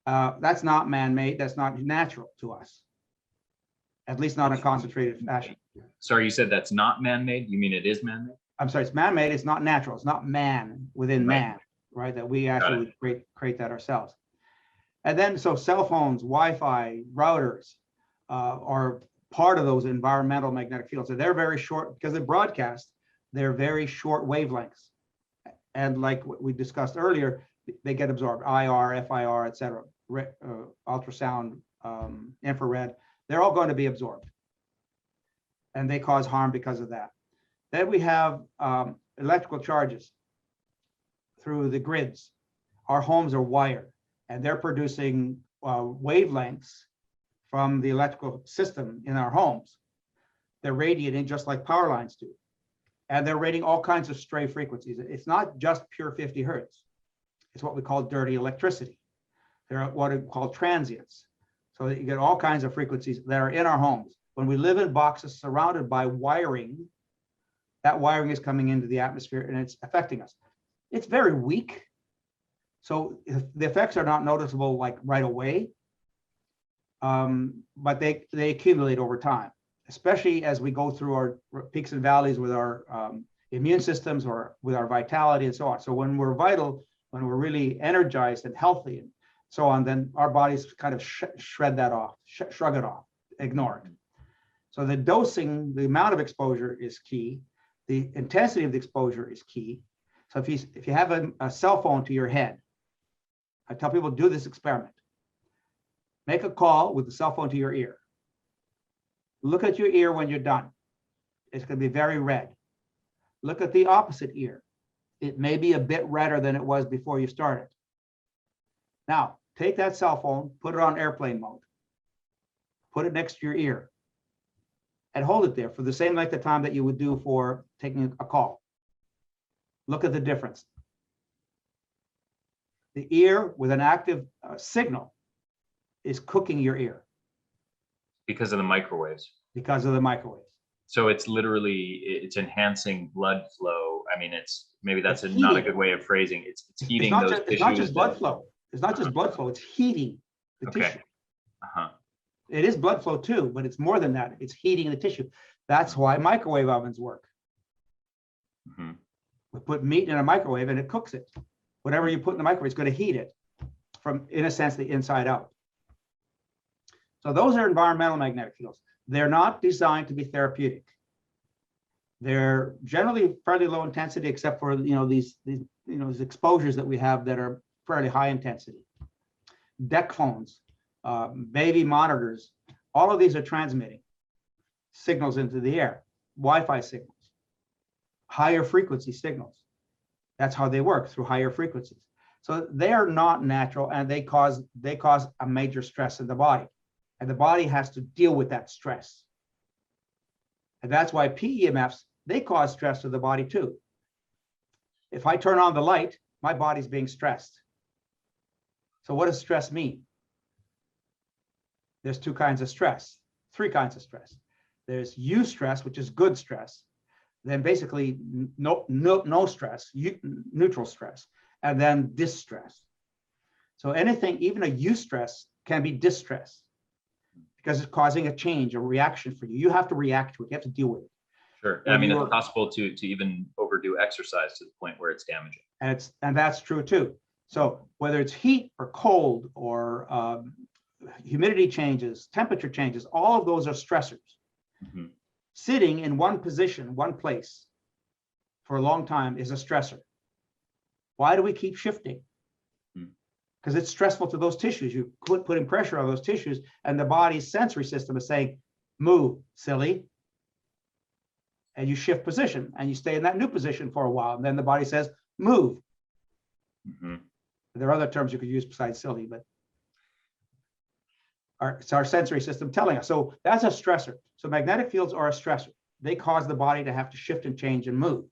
That's not man-made. That's not natural to us, at least not in a concentrated fashion. Sorry, you said that's not man-made? You mean it is man-made? I'm sorry, it's man-made. It's not natural. It's not man within man, right? That we actually create that ourselves. And then, so cell phones, Wi-Fi, routers are part of those environmental magnetic fields. So they're very short, because they broadcast, they're very short wavelengths. And like what we discussed earlier, they get absorbed, IR, FIR, et cetera, ultrasound, infrared, they're all going to be absorbed. And they cause harm because of that. Then we have electrical charges through the grids. Our homes are wired, and they're producing wavelengths from the electrical system in our homes. They're radiating just like power lines do. And they're radiating all kinds of stray frequencies. It's not just pure 50 hertz. It's what we call dirty electricity. They're what we call transients. So that you get all kinds of frequencies that are in our homes. When we live in boxes surrounded by wiring, that wiring is coming into the atmosphere and it's affecting us. It's very weak. So the effects are not noticeable like right away, but they accumulate over time, especially as we go through our peaks and valleys with our immune systems or with our vitality and so on. So when we're vital, when we're really energized and healthy and so on, then our bodies kind of shred that off, shrug it off, ignore it. So the dosing, the amount of exposure is key. The intensity of the exposure is key. So if you have a cell phone to your head, I tell people do this experiment. Make a call with the cell phone to your ear. Look at your ear when you're done. It's going to be very red. Look at the opposite ear. It may be a bit redder than it was before you started. Now, take that cell phone, put it on airplane mode, put it next to your ear, and hold it there for the same length of time that you would do for taking a call. Look at the difference. The ear with an active signal is cooking your ear. Because of the microwaves. Because of the microwaves. So it's literally, it's enhancing blood flow. I mean, it's, maybe that's It's not a heating good way of phrasing. It's heating it's not those just, tissues. It's not just blood flow. It's not just blood flow. It's heating the tissue. Uh-huh. It is blood flow too, but it's more than that. It's heating the tissue. That's why microwave ovens work. Mm-hmm. We put meat in a microwave and it cooks it. Whatever you put in the microwave, it's going to heat it from, in a sense, the inside out. So those are environmental magnetic fields. They're not designed to be therapeutic. They're generally fairly low intensity, except for these exposures that we have that are fairly high intensity. Deck phones, baby monitors, all of these are transmitting signals into the air. Wi-Fi signals, higher frequency signals. That's how they work, through higher frequencies. So they are not natural, and they cause a major stress in the body. And the body has to deal with that stress. And that's why PEMFs, they cause stress to the body too. If I turn on the light, my body's being stressed. So what does stress mean? There's two kinds of stress, three kinds of stress. There's eustress, which is good stress. Then basically no stress, neutral stress, and then distress. So anything, even a eustress, can be distress, because it's causing a change, a reaction for you. You have to react to it. You have to deal with it. Sure. I mean, it's possible to even overdo exercise to the point where it's damaging. And that's true too. So whether it's heat or cold or humidity changes, temperature changes, all of those are stressors. Mm-hmm. Sitting in one position, one place for a long time is a stressor. Why do we keep shifting? Because it's stressful to those tissues. You putting pressure on those tissues, and the body's sensory system is saying, move, silly. And you shift position, and you stay in that new position for a while. And then the body says, move. Mm-hmm. There are other terms you could use besides silly, but it's our sensory system telling us. So that's a stressor. So magnetic fields are a stressor. They cause the body to have to shift and change and move.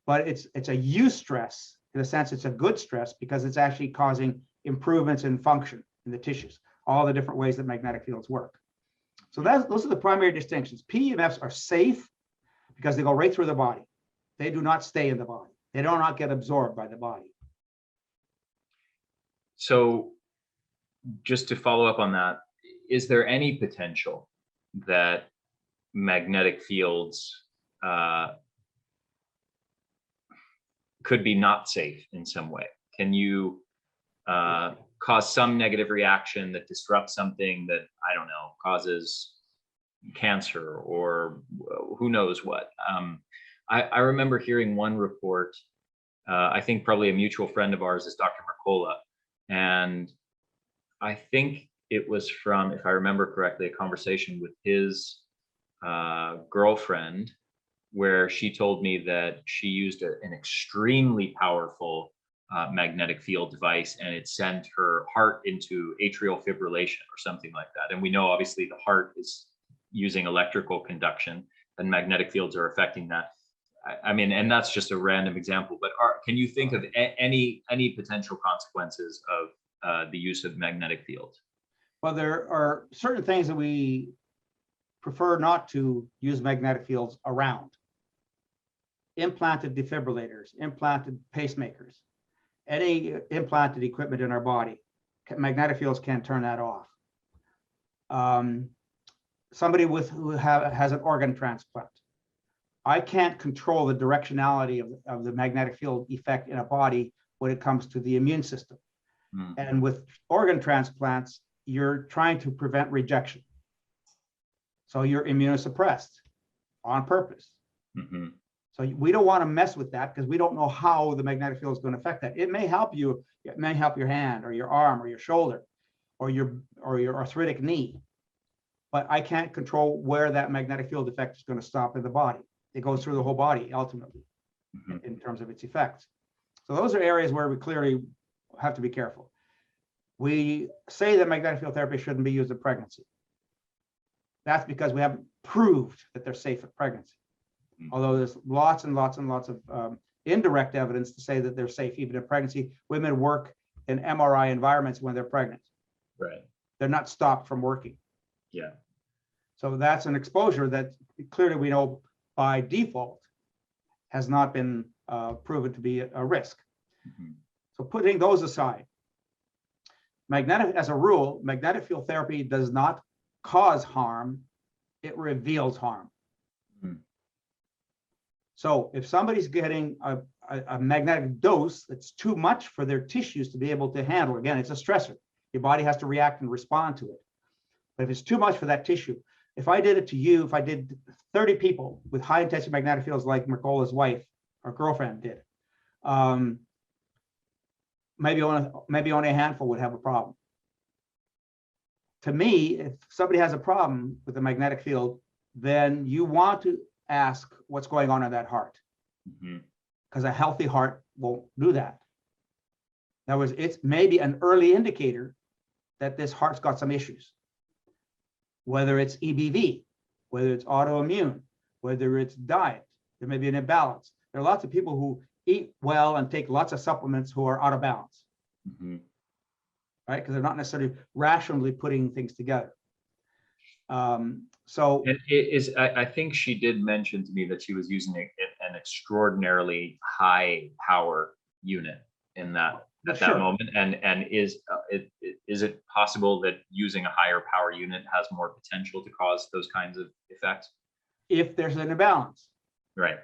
But it's a eustress. In a sense, it's a good stress, because it's actually causing improvements in function in the tissues, all the different ways that magnetic fields work. So those are the primary distinctions. PEMFs are safe because they go right through the body. They do not stay in the body. They do not get absorbed by the body. So just to follow up on that, is there any potential that magnetic fields could be not safe in some way? Can you cause some negative reaction that disrupts something that, I don't know, causes cancer or who knows what? I remember hearing one report, I think probably a mutual friend of ours is Dr. Mercola, and I think it was from, if I remember correctly, a conversation with his girlfriend, where she told me that she used an extremely powerful magnetic field device, and it sent her heart into atrial fibrillation or something like that. And we know obviously the heart is using electrical conduction, and magnetic fields are affecting that. I mean, and that's just a random example, but can you think of any potential consequences of the use of magnetic fields? Well, there are certain things that we prefer not to use magnetic fields around. Implanted defibrillators, implanted pacemakers, any implanted equipment in our body, magnetic fields can turn that off. Somebody who has an organ transplant, I can't control the directionality of the magnetic field effect in a body when it comes to the immune system. Mm-hmm. And with organ transplants, you're trying to prevent rejection. So you're immunosuppressed on purpose. Mm-hmm. So we don't want to mess with that, because we don't know how the magnetic field is going to affect that. It may help you. It may help your hand or your arm or your shoulder or your arthritic knee. But I can't control where that magnetic field effect is going to stop in the body. It goes through the whole body ultimately, mm-hmm. in terms of its effects. So those are areas where we clearly have to be careful. We say that magnetic field therapy shouldn't be used in pregnancy. That's because we haven't proved that they're safe at pregnancy. Although there's lots and lots and lots of indirect evidence to say that they're safe even in pregnancy. Women work in MRI environments when they're pregnant. Right. They're not stopped from working. Yeah. So that's an exposure that clearly we know by default has not been proven to be a risk. Mm-hmm. So putting those aside, as a rule, magnetic field therapy does not cause harm, it reveals harm. Mm-hmm. So if somebody's getting a magnetic dose that's too much for their tissues to be able to handle, again, it's a stressor. Your body has to react and respond to it. But if it's too much for that tissue, if I did it to you, if I did 30 people with high intensity magnetic fields like Mercola's wife or girlfriend did, maybe only a handful would have a problem. To me, if somebody has a problem with the magnetic field, then you want to ask what's going on in that heart. Because a healthy heart won't do that. In other words, it's maybe an early indicator that this heart's got some issues. Whether it's EBV, whether it's autoimmune, whether it's diet, there may be an imbalance. There are lots of people who eat well and take lots of supplements who are out of balance, right? Because they're not necessarily rationally putting things together. So and I think she did mention to me that she was using an extraordinarily high power unit in that at that moment. And is it possible that using a higher power unit has more potential to cause those kinds of effects? If there's an imbalance. Right.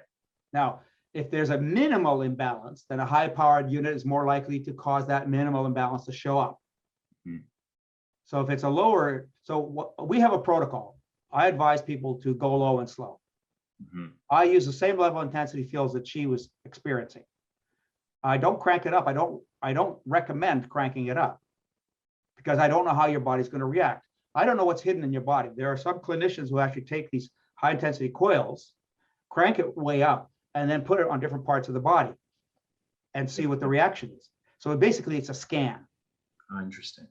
Now, if there's a minimal imbalance, then a high-powered unit is more likely to cause that minimal imbalance to show up. So if it's a lower, we have a protocol. I advise people to go low and slow. I use the same level of intensity fields that she was experiencing. I don't crank it up. I don't recommend cranking it up because I don't know how your body's going to react. I don't know what's hidden in your body. There are some clinicians who actually take these high intensity coils, crank it way up, and then put it on different parts of the body and see what the reaction is. So basically it's a scan. Oh, interesting.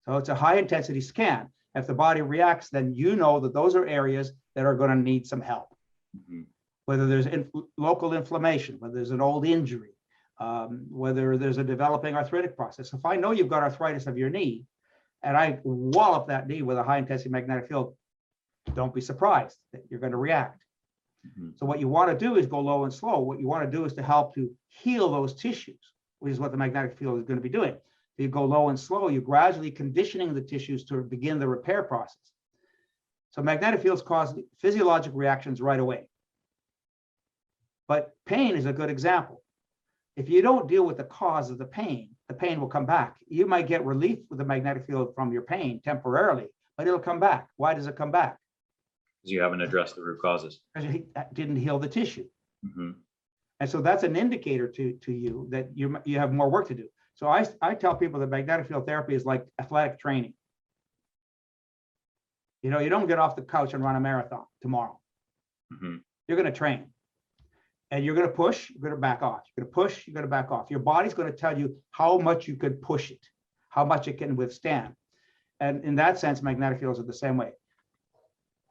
So it's a high intensity scan. If the body reacts, then you know that those are areas that are going to need some help. Whether there's local inflammation, whether there's an old injury, whether there's a developing arthritic process. If I know you've got arthritis of your knee and I wallop that knee with a high intensity magnetic field, don't be surprised that you're going to react. So what you want to do is go low and slow. What you want to do is to help to heal those tissues, which is what the magnetic field is going to be doing. If you go low and slow, you're gradually conditioning the tissues to begin the repair process. So magnetic fields cause physiological reactions right away. But pain is a good example. If you don't deal with the cause of the pain will come back. You might get relief with the magnetic field from your pain temporarily, but it'll come back. Why does it come back? Because you haven't addressed the root causes. Because you didn't heal the tissue. And so that's an indicator to you that you have more work to do. So I tell people that magnetic field therapy is like athletic training. You know, you don't get off the couch and run a marathon tomorrow. You're going to train. And you're going to push, you're going to back off. You're going to push, you're going to back off. Your body's going to tell you how much you can push it, how much it can withstand. And in that sense, magnetic fields are the same way.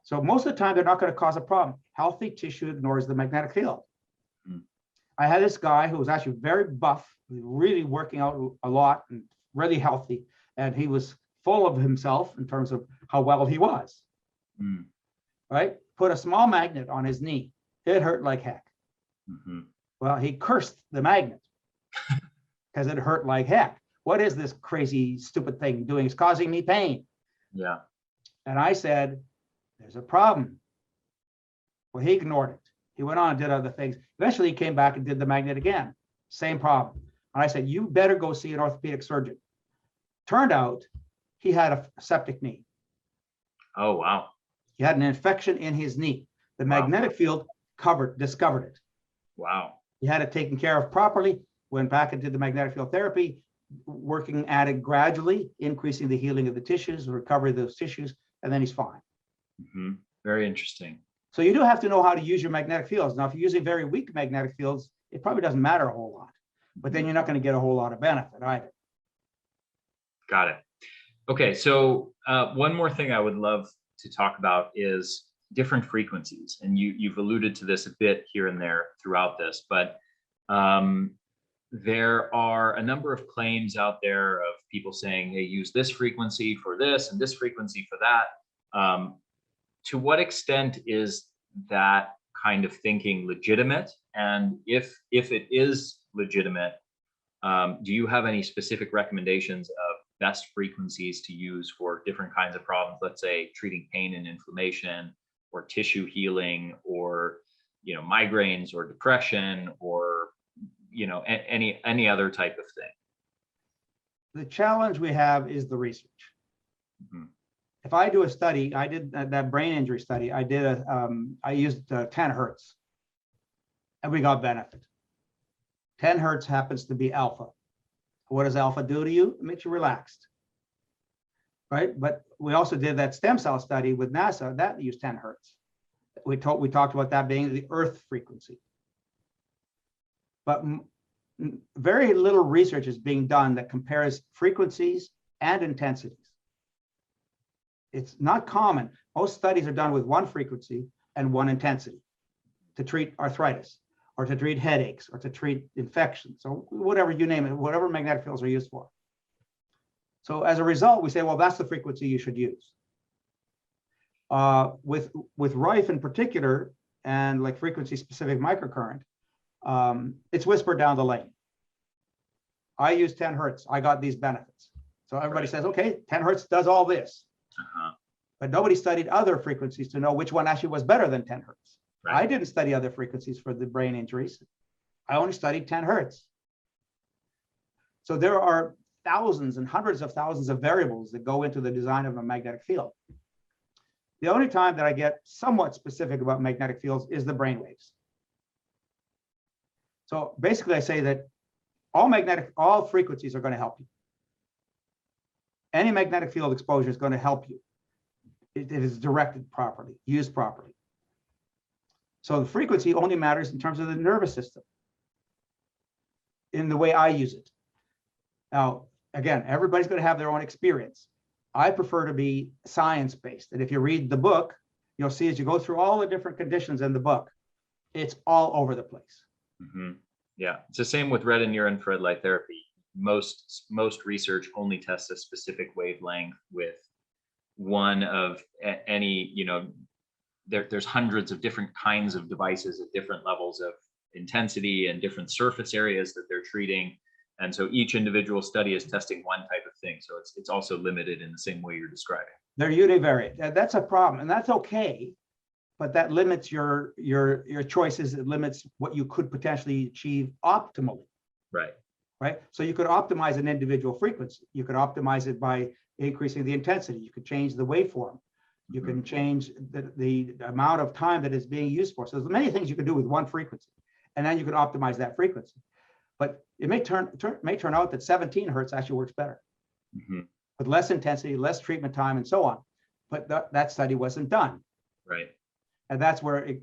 So most of the time, they're not going to cause a problem. Healthy tissue ignores the magnetic field. I had this guy who was actually very buff, really working out a lot and really healthy. And he was full of himself in terms of how well he was. Right? Put a small magnet on his knee. It hurt like heck. Well, he cursed the magnet because it hurt like heck. What is this crazy, stupid thing doing? It's causing me pain. Yeah. And I said, there's a problem. Well, he ignored it. He went on and did other things. Eventually, he came back and did the magnet again. Same problem. And I said, you better go see an orthopedic surgeon. Turned out he had a septic knee. Oh, wow. He had an infection in his knee. The magnetic field discovered it. Wow. He had it taken care of properly, went back and did the magnetic field therapy, working at it gradually, increasing the healing of the tissues, recovery of those tissues, and then he's fine. Very interesting. So you do have to know how to use your magnetic fields. Now, if you're using very weak magnetic fields, it probably doesn't matter a whole lot, but then you're not going to get a whole lot of benefit either. Got it. Okay, so one more thing I would love to talk about is different frequencies, and you've alluded to this a bit here and there throughout this, but there are a number of claims out there of people saying, hey, use this frequency for this and this frequency for that. To what extent is that kind of thinking legitimate? And if it is legitimate, do you have any specific recommendations of best frequencies to use for different kinds of problems? Let's say treating pain and inflammation, or tissue healing, or migraines, or depression, or any other type of thing. The challenge we have is the research. Mm-hmm. If I do a study, I did that brain injury study. I used 10 hertz, and we got benefit. 10 hertz happens to be alpha. What does alpha do to you? It makes you relaxed, right? But we also did that stem cell study with NASA that used 10 hertz. We talked about that being the Earth frequency. But very little research is being done that compares frequencies and intensities. It's not common. Most studies are done with one frequency and one intensity to treat arthritis, or to treat headaches, or to treat infections, or whatever you name it, whatever magnetic fields are used for. So as a result, we say, well, that's the frequency you should use. With Rife in particular, and like frequency-specific microcurrent, it's whispered down the lane. I use 10 hertz. I got these benefits. So everybody says, okay, 10 hertz does all this. But nobody studied other frequencies to know which one actually was better than 10 hertz. Right. I didn't study other frequencies for the brain injuries. I only studied 10 hertz. So there are thousands and hundreds of thousands of variables that go into the design of a magnetic field. The only time that I get somewhat specific about magnetic fields is the brain waves. So basically I say that all frequencies are going to help you. Any magnetic field exposure is going to help you. It is directed properly, used properly. So the frequency only matters in terms of the nervous system, in the way I use it. Now, again, everybody's going to have their own experience. I prefer to be science-based. And if you read the book, you'll see as you go through all the different conditions in the book, it's all over the place. Mm-hmm. Yeah, it's the same with red and near infrared light therapy. Most research only tests a specific wavelength with one of any, there's hundreds of different kinds of devices at different levels of intensity and different surface areas that they're treating. And so each individual study is testing one type of thing. So it's also limited in the same way you're describing. They're univariate. That's a problem, and that's okay. But that limits your choices. It limits what you could potentially achieve optimally. Right. So you could optimize an individual frequency. You could optimize it by increasing the intensity. You could change the waveform. You can change the amount of time that is being used for. So there's many things you can do with one frequency, and then you can optimize that frequency. But it may turn out that 17 hertz actually works better, with less intensity, less treatment time, and so on. But that study wasn't done. Right. And that's where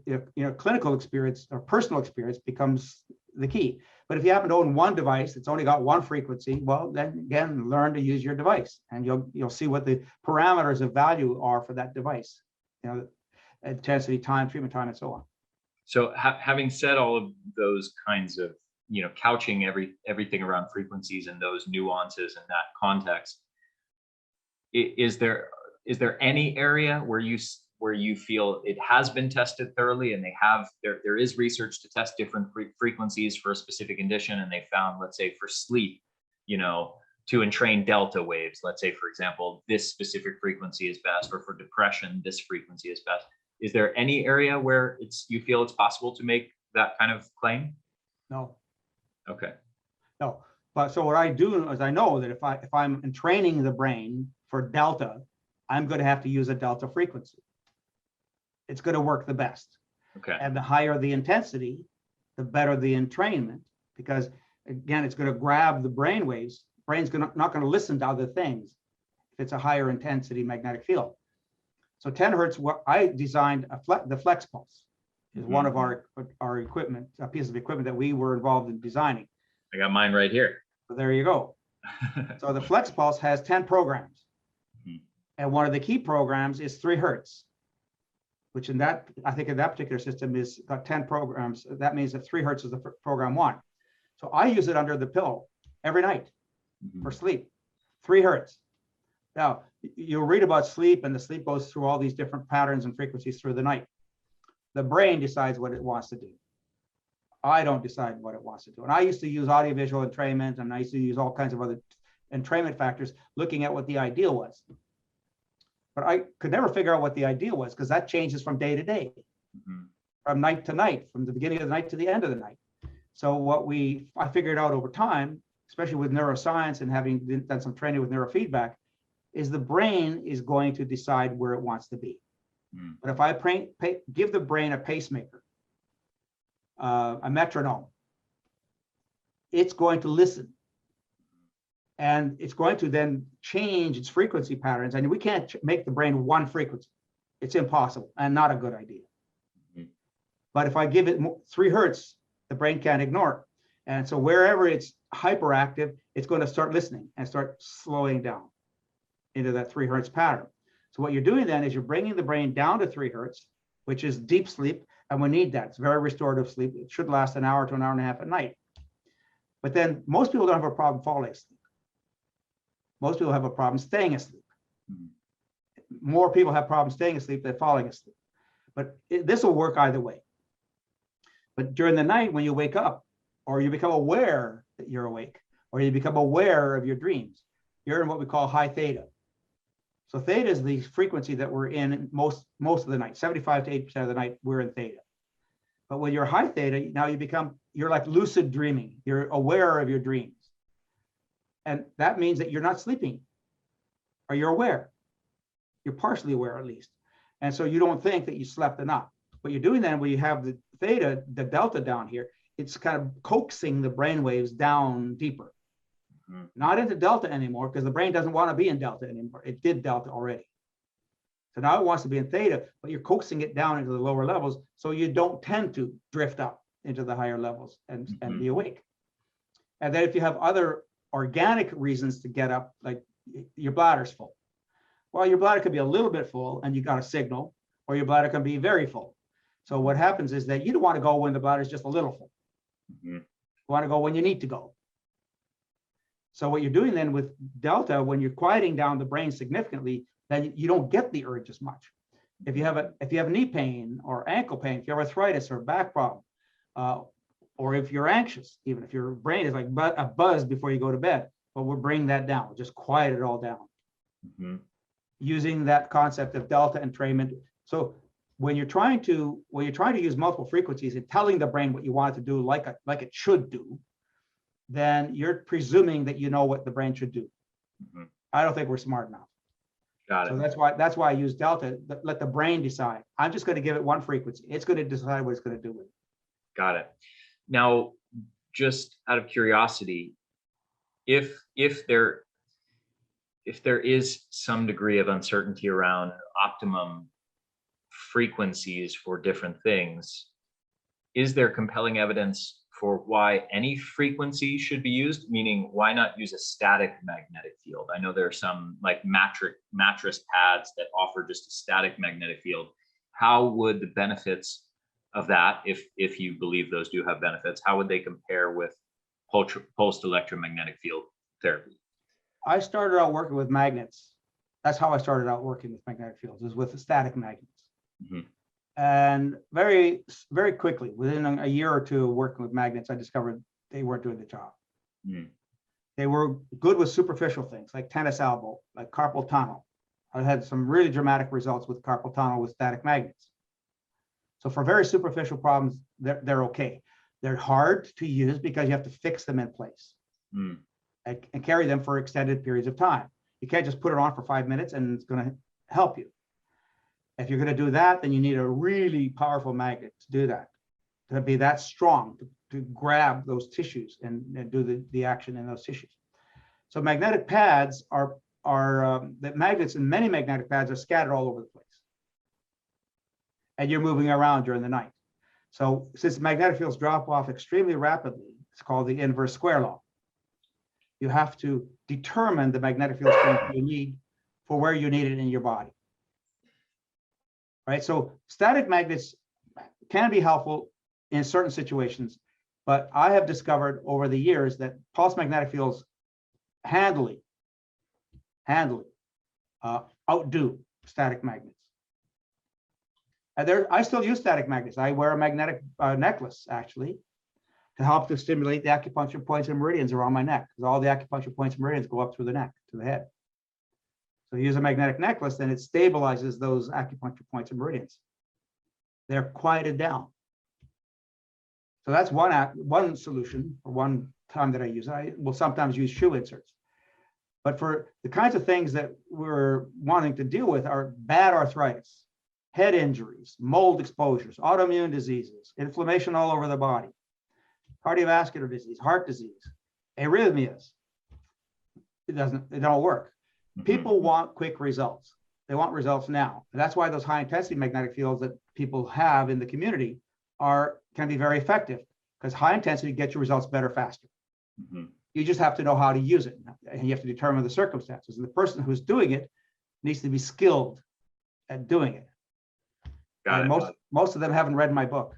clinical experience or personal experience becomes the key. But if you happen to own one device that's only got one frequency, well, then again, learn to use your device, and you'll see what the parameters of value are for that device. Intensity, time, treatment time, and so on. So having said all of those kinds of, couching everything around frequencies and those nuances in that context, is there any area where you feel it has been tested thoroughly, and there is research to test different frequencies for a specific condition, and they found, let's say for sleep, to entrain delta waves, let's say, for example, this specific frequency is best, or for depression, this frequency is best. Is there any area where you feel it's possible to make that kind of claim? No. Okay. No. But so what I do is I know that if I'm entraining the brain for delta, I'm going to have to use a delta frequency. It's going to work the best. Okay. And the higher the intensity, the better the entrainment, because again, it's going to grab the brain waves. Brain's not going to listen to other things if it's a higher intensity magnetic field. So 10 hertz, I designed the flex pulse is one of our equipment, a piece of equipment that we were involved in designing. I got mine right here. So there you go. So the flex pulse has 10 programs. Mhm. And one of the key programs is 3 hertz, which in that, I think in that particular system is got 10 programs. That means that 3 hertz is the program 1. So I use it under the pillow every night for sleep, 3 hertz. Now, you'll read about sleep, and the sleep goes through all these different patterns and frequencies through the night. The brain decides what it wants to do. I don't decide what it wants to do. And I used to use audiovisual entrainment, and I used to use all kinds of other entrainment factors looking at what the ideal was. But I could never figure out what the ideal was, because that changes from day to day, from night to night, from the beginning of the night to the end of the night. So I figured out over time, especially with neuroscience and having done some training with neurofeedback, is the brain is going to decide where it wants to be. But if I give the brain a pacemaker, a metronome, it's going to listen. And it's going to then change its frequency patterns. And we can't make the brain one frequency. It's impossible and not a good idea. But if I give it 3 hertz, the brain can't ignore it. And so wherever it's hyperactive, it's going to start listening and start slowing down into that 3 hertz pattern. So what you're doing then is you're bringing the brain down to 3 hertz, which is deep sleep. And we need that. It's very restorative sleep. It should last an hour to an hour and a half at night. But then most people don't have a problem falling asleep. Most people have a problem staying asleep. More people have problems staying asleep than falling asleep. But this will work either way. But during the night, when you wake up, or you become aware that you're awake, or you become aware of your dreams, you're in what we call high theta. So theta is the frequency that we're in most of the night. 75 to 80% of the night, we're in theta. But when you're high theta, now you're like lucid dreaming. You're aware of your dreams. And that means that you're not sleeping, or you're aware. You're partially aware at least. And so you don't think that you slept enough. What you're doing then, when you have the theta, the delta down here, it's kind of coaxing the brain waves down deeper. Not into delta anymore, because the brain doesn't want to be in delta anymore. It did delta already. So now it wants to be in theta, but you're coaxing it down into the lower levels, so you don't tend to drift up into the higher levels and be awake. And then if you have other organic reasons to get up, like your bladder's full. Well, your bladder could be a little bit full and you got a signal, or your bladder can be very full. So what happens is that you don't want to go when the bladder is just a little full. You want to go when you need to go. So what you're doing then with delta, when you're quieting down the brain significantly, then you don't get the urge as much. If you have knee pain or ankle pain, if you have arthritis or back problem, or if you're anxious, even if your brain is like a buzz before you go to bed, but we'll bring that down. We'll just quiet it all down. Using that concept of delta entrainment. So when you're trying to use multiple frequencies and telling the brain what you want it to do, like it should do, then you're presuming that you know what the brain should do. I don't think we're smart enough. Got it. So that's why I use delta. Let the brain decide. I'm just going to give it one frequency. It's going to decide what it's going to do with it. Got it. Now, just out of curiosity, if there is some degree of uncertainty around optimum frequencies for different things, is there compelling evidence for why any frequency should be used? Meaning, why not use a static magnetic field? I know there are some like mattress pads that offer just a static magnetic field. How would the benefits of that, if you believe those do have benefits, how would they compare with pulsed electromagnetic field therapy? I started out working with magnets. That's how I started out working with magnetic fields, is with the static magnets. And very, very quickly, within a year or two of working with magnets, I discovered they weren't doing the job. They were good with superficial things like tennis elbow, like carpal tunnel. I had some really dramatic results with carpal tunnel with static magnets. So for very superficial problems, they're okay. They're hard to use because you have to fix them in place and carry them for extended periods of time. You can't just put it on for 5 minutes and it's going to help you. If you're going to do that, then you need a really powerful magnet to do that, to be that strong, to grab those tissues and do the action in those tissues. So magnetic pads are the magnets, and many magnetic pads are scattered all over the place. And you're moving around during the night. So since magnetic fields drop off extremely rapidly, it's called the inverse square law. You have to determine the magnetic field strength you need for where you need it in your body. Right? So static magnets can be helpful in certain situations, but I have discovered over the years that pulse magnetic fields handily outdo static magnets. And I still use static magnets. I wear a magnetic necklace, actually, to help to stimulate the acupuncture points and meridians around my neck, because all the acupuncture points and meridians go up through the neck to the head. So you use a magnetic necklace, then it stabilizes those acupuncture points and meridians. They're quieted down. So that's one solution, or one time that I use. I will sometimes use shoe inserts. But for the kinds of things that we're wanting to deal with are bad arthritis, head injuries, mold exposures, autoimmune diseases, inflammation all over the body, cardiovascular disease, heart disease, arrhythmias. It don't work. People want quick results. They want results now. And that's why those high intensity magnetic fields that people have in the community can be very effective, because high intensity gets your results better, faster. You just have to know how to use it, and you have to determine the circumstances. And the person who's doing it needs to be skilled at doing it. Got it. Most of them haven't read my book.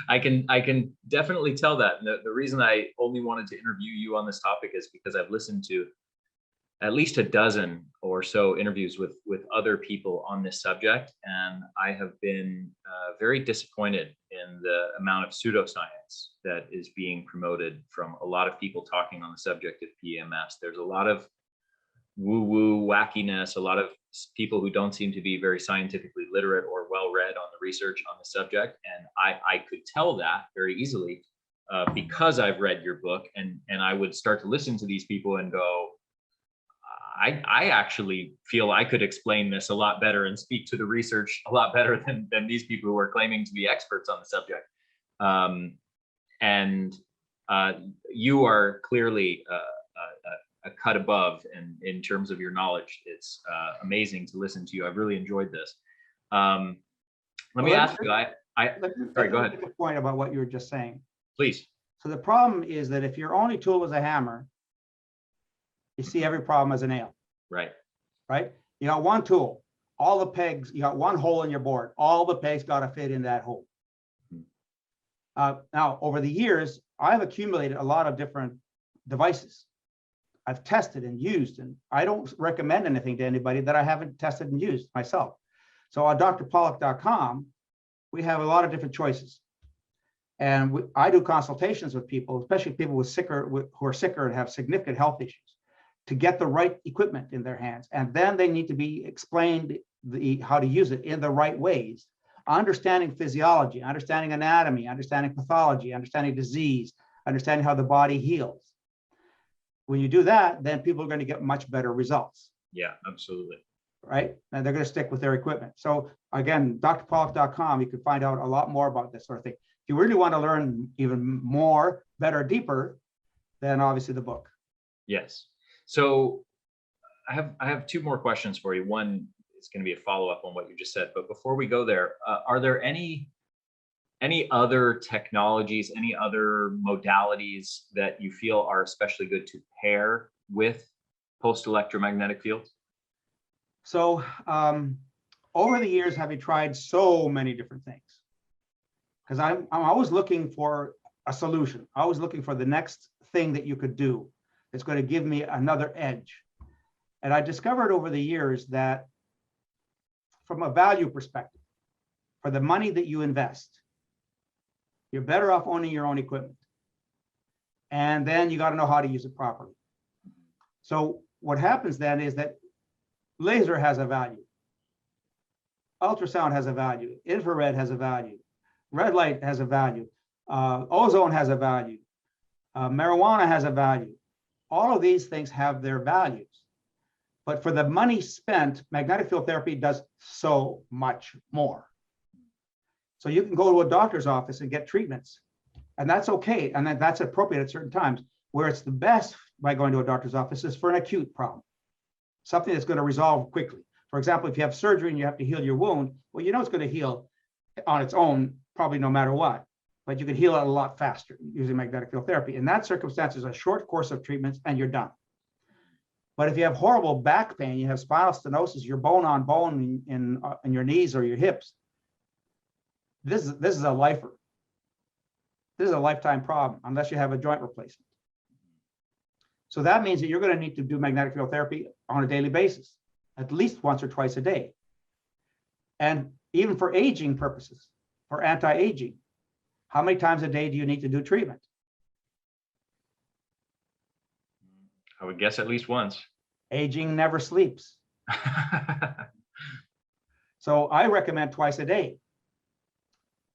I can definitely tell that. And the reason I only wanted to interview you on this topic is because I've listened to at least a dozen or so interviews with other people on this subject, and I have been very disappointed in the amount of pseudoscience that is being promoted from a lot of people talking on the subject of PEMFs. There's a lot of woo-woo wackiness, a lot of people who don't seem to be very scientifically literate or well-read on the research on the subject, and I could tell that very easily because I've read your book, and I would start to listen to these people and go, I actually feel I could explain this a lot better and speak to the research a lot better than these people who are claiming to be experts on the subject. You are clearly a cut above in terms of your knowledge. It's amazing to listen to you. I've really enjoyed this. Let me ask you, sorry, go ahead. Make a point about what you were just saying. Please. So the problem is that if your only tool is a hammer, you see every problem as a nail. Right. Right? You got one tool, all the pegs, you got one hole in your board, all the pegs got to fit in that hole. Now, over the years, I've accumulated a lot of different devices. I've tested and used, and I don't recommend anything to anybody that I haven't tested and used myself. So on drpawluk.com, we have a lot of different choices. And I do consultations with people, especially people who are sicker and have significant health issues, to get the right equipment in their hands. And then they need to be explained how to use it in the right ways, understanding physiology, understanding anatomy, understanding pathology, understanding disease, understanding how the body heals. When you do that, then people are going to get much better results. Yeah, absolutely. Right? And they're going to stick with their equipment. So again, drpawluk.com, you can find out a lot more about this sort of thing. If you really want to learn even more, better, deeper, then obviously the book. Yes. So I have two more questions for you. One is going to be a follow-up on what you just said. But before we go there, are there any other technologies, any other modalities that you feel are especially good to pair with post-electromagnetic fields? So over the years, having tried so many different things, because I'm always looking for a solution. I was looking for the next thing that you could do that's going to give me another edge. And I discovered over the years that from a value perspective, for the money that you invest, you're better off owning your own equipment. And then you got to know how to use it properly. So what happens then is that laser has a value. Ultrasound has a value. Infrared has a value. Red light has a value. Ozone has a value. Marijuana has a value. All of these things have their values. But for the money spent, magnetic field therapy does so much more. So you can go to a doctor's office and get treatments, and that's okay. And that's appropriate at certain times. Where it's the best by going to a doctor's office is for an acute problem, something that's going to resolve quickly. For example, if you have surgery and you have to heal your wound, well, you know it's going to heal on its own, probably no matter what. but you can heal it a lot faster using magnetic field therapy. In that circumstance, it's a short course of treatments and you're done. But if you have horrible back pain, you have spinal stenosis, you're bone on bone in your knees or your hips, this is a lifer. This is a lifetime problem unless you have a joint replacement. So that means that you're going to need to do magnetic field therapy on a daily basis, at least once or twice a day. And even for aging purposes, for anti-aging, how many times a day do you need to do treatment? I would guess at least once. Aging never sleeps. So I recommend twice a day.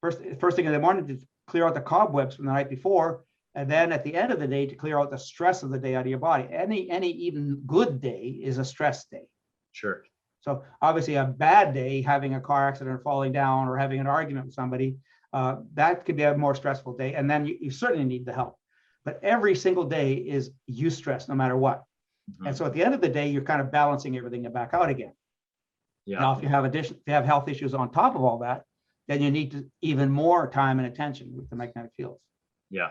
First thing in the morning to clear out the cobwebs from the night before, and then at the end of the day to clear out the stress of the day out of your body. Any even good day is a stress day. Sure. So obviously a bad day, having a car accident or falling down or having an argument with somebody, that could be a more stressful day. And then you certainly need the help. But every single day is eustress, no matter what. Mm-hmm. And so at the end of the day, you're kind of balancing everything back out again. Yeah. Now, if you have health issues on top of all that, then you need even more time and attention with the magnetic fields. Yeah,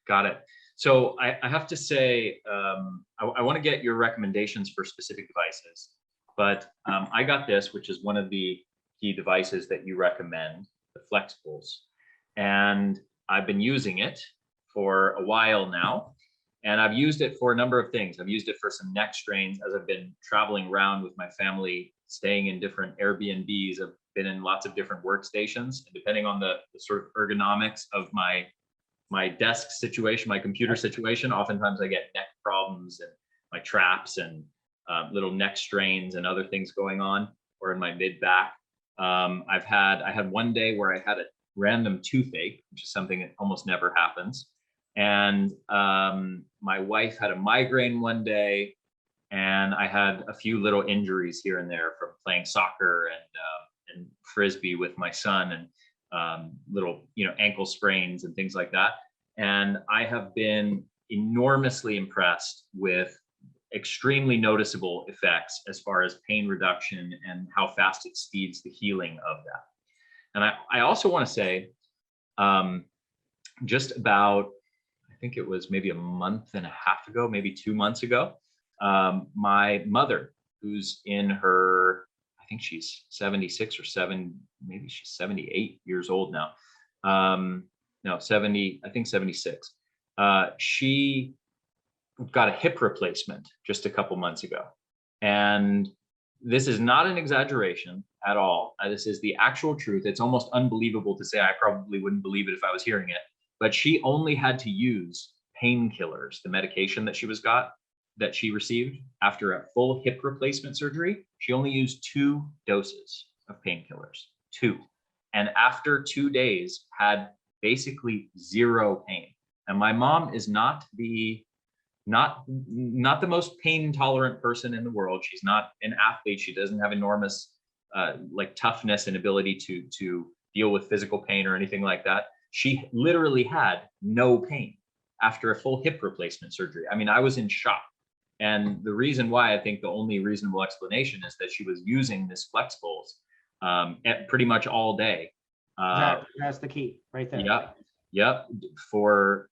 got it. So I have to say, I want to get your recommendations for specific devices, but I got this, which is one of the key devices that you recommend, the Flexibles, and I've been using it for a while now, and I've used it for a number of things. I've used it for some neck strains as I've been traveling around with my family, staying in different Airbnbs. I've been in lots of different workstations, and depending on the sort of ergonomics of my desk situation, my computer situation, oftentimes I get neck problems and my traps and little neck strains and other things going on, or in my mid back. I had one day where I had a random toothache, which is something that almost never happens. And my wife had a migraine one day, and I had a few little injuries here and there from playing soccer and frisbee with my son, and little ankle sprains and things like that. And I have been enormously impressed with extremely noticeable effects as far as pain reduction and how fast it speeds the healing of that. And I also want to say, just about, I think it was maybe a month and a half ago, maybe 2 months ago, my mother, who's in her, I think she's 76 or 7, maybe she's 78 years old now. No, 70, I think 76. She got a hip replacement just a couple months ago. And this is not an exaggeration at all. This is the actual truth. It's almost unbelievable to say. I probably wouldn't believe it if I was hearing it, but she only had to use painkillers, the medication that she received after a full hip replacement surgery. She only used 2 doses of painkillers, 2. And after 2 days had basically 0 pain. And my mom is not the most pain tolerant person in the world. She's not an athlete. She doesn't have enormous like toughness and ability to deal with physical pain or anything like that. She literally had no pain after a full hip replacement surgery. I mean, I was in shock. And the reason why, I think the only reasonable explanation is that she was using this Flexibles pretty much all day. That's the key right there. Yep. For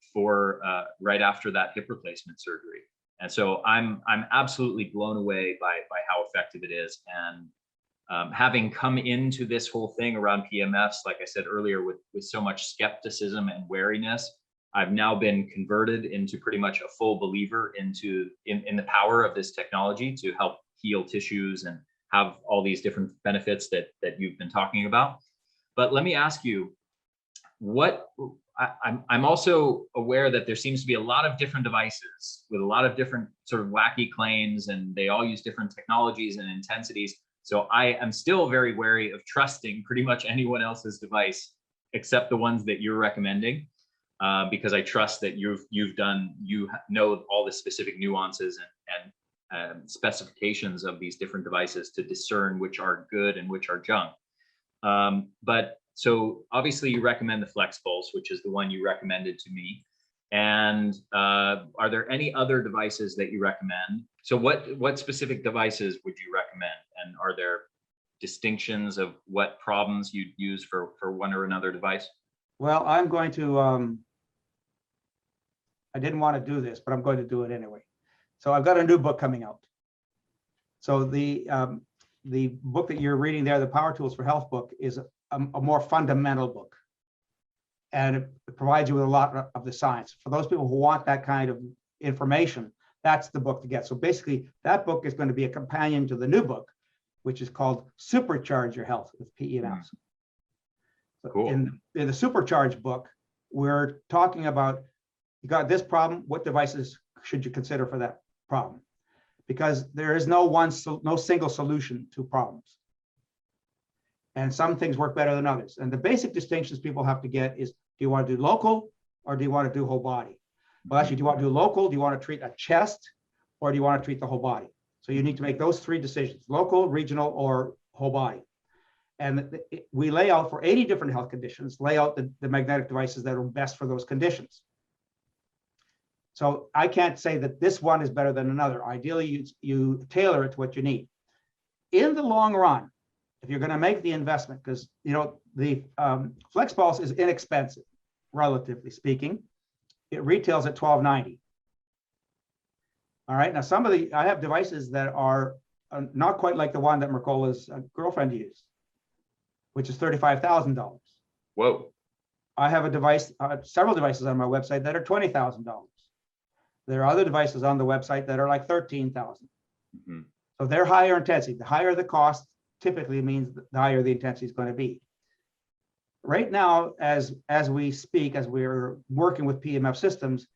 right after that hip replacement surgery. And so I'm absolutely blown away by how effective it is. And having come into this whole thing around PEMFs, like I said earlier, with so much skepticism and wariness, I've now been converted into pretty much a full believer in the power of this technology to help heal tissues and have all these different benefits that you've been talking about. But let me ask you, I'm also aware that there seems to be a lot of different devices with a lot of different sort of wacky claims, and they all use different technologies and intensities. So I am still very wary of trusting pretty much anyone else's device except the ones that you're recommending, because I trust that you know all the specific nuances and specifications of these different devices to discern which are good and which are junk. But so obviously you recommend the Flexibles, which is the one you recommended to me. And are there any other devices that you recommend? So what specific devices would you recommend? And are there distinctions of what problems you'd use for one or another device? Well, I'm going to, I didn't want to do this, but I'm going to do it anyway. So I've got a new book coming out. So the book that you're reading there, the Power Tools for Health book, is a more fundamental book. And it provides you with a lot of the science. For those people who want that kind of information, that's the book to get. So basically, that book is going to be a companion to the new book, which is called Supercharge Your Health with PEMFs. Cool. In the Supercharge book, we're talking about, you got this problem, what devices should you consider for that problem? Because there is no single solution to problems. And some things work better than others. And the basic distinctions people have to get is, do you want to do local or do you want to do whole body? Well, actually, do you want to do local? Do you want to treat a chest or do you want to treat the whole body? So you need to make those three decisions: local, regional, or whole body. And we lay out for 80 different health conditions, lay out the magnetic devices that are best for those conditions. So I can't say that this one is better than another. Ideally, you tailor it to what you need. In the long run, if you're going to make the investment, because the Flex Pulse is inexpensive, relatively speaking. It retails at $12.90. All right. Now, I have devices that are not quite like the one that Mercola's girlfriend used, which is $35,000. Whoa. I have a device, several devices on my website that are $20,000. There are other devices on the website that are like $13,000. Mm-hmm. So they're higher intensity. The higher the cost typically means the higher the intensity is going to be. Right now, as we speak, as we're working with PEMF systems,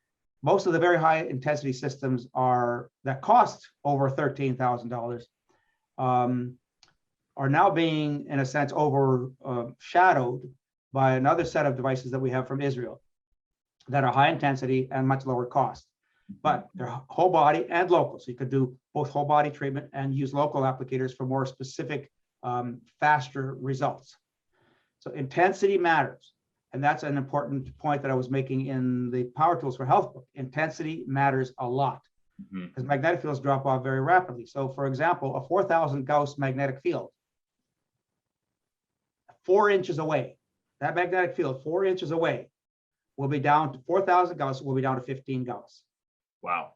most of the very high intensity systems that cost over $13,000 are now being, in a sense, overshadowed by another set of devices that we have from Israel that are high intensity and much lower cost. But they're whole body and local. So you could do both whole body treatment and use local applicators for more specific, faster results. So intensity matters. And that's an important point that I was making in the Power Tools for Health book. Intensity matters a lot because magnetic fields drop off very rapidly. So for example, a 4,000 Gauss magnetic field, 4 inches away, that magnetic field 4 inches away will be down to 4,000 Gauss, will be down to 15 Gauss. Wow.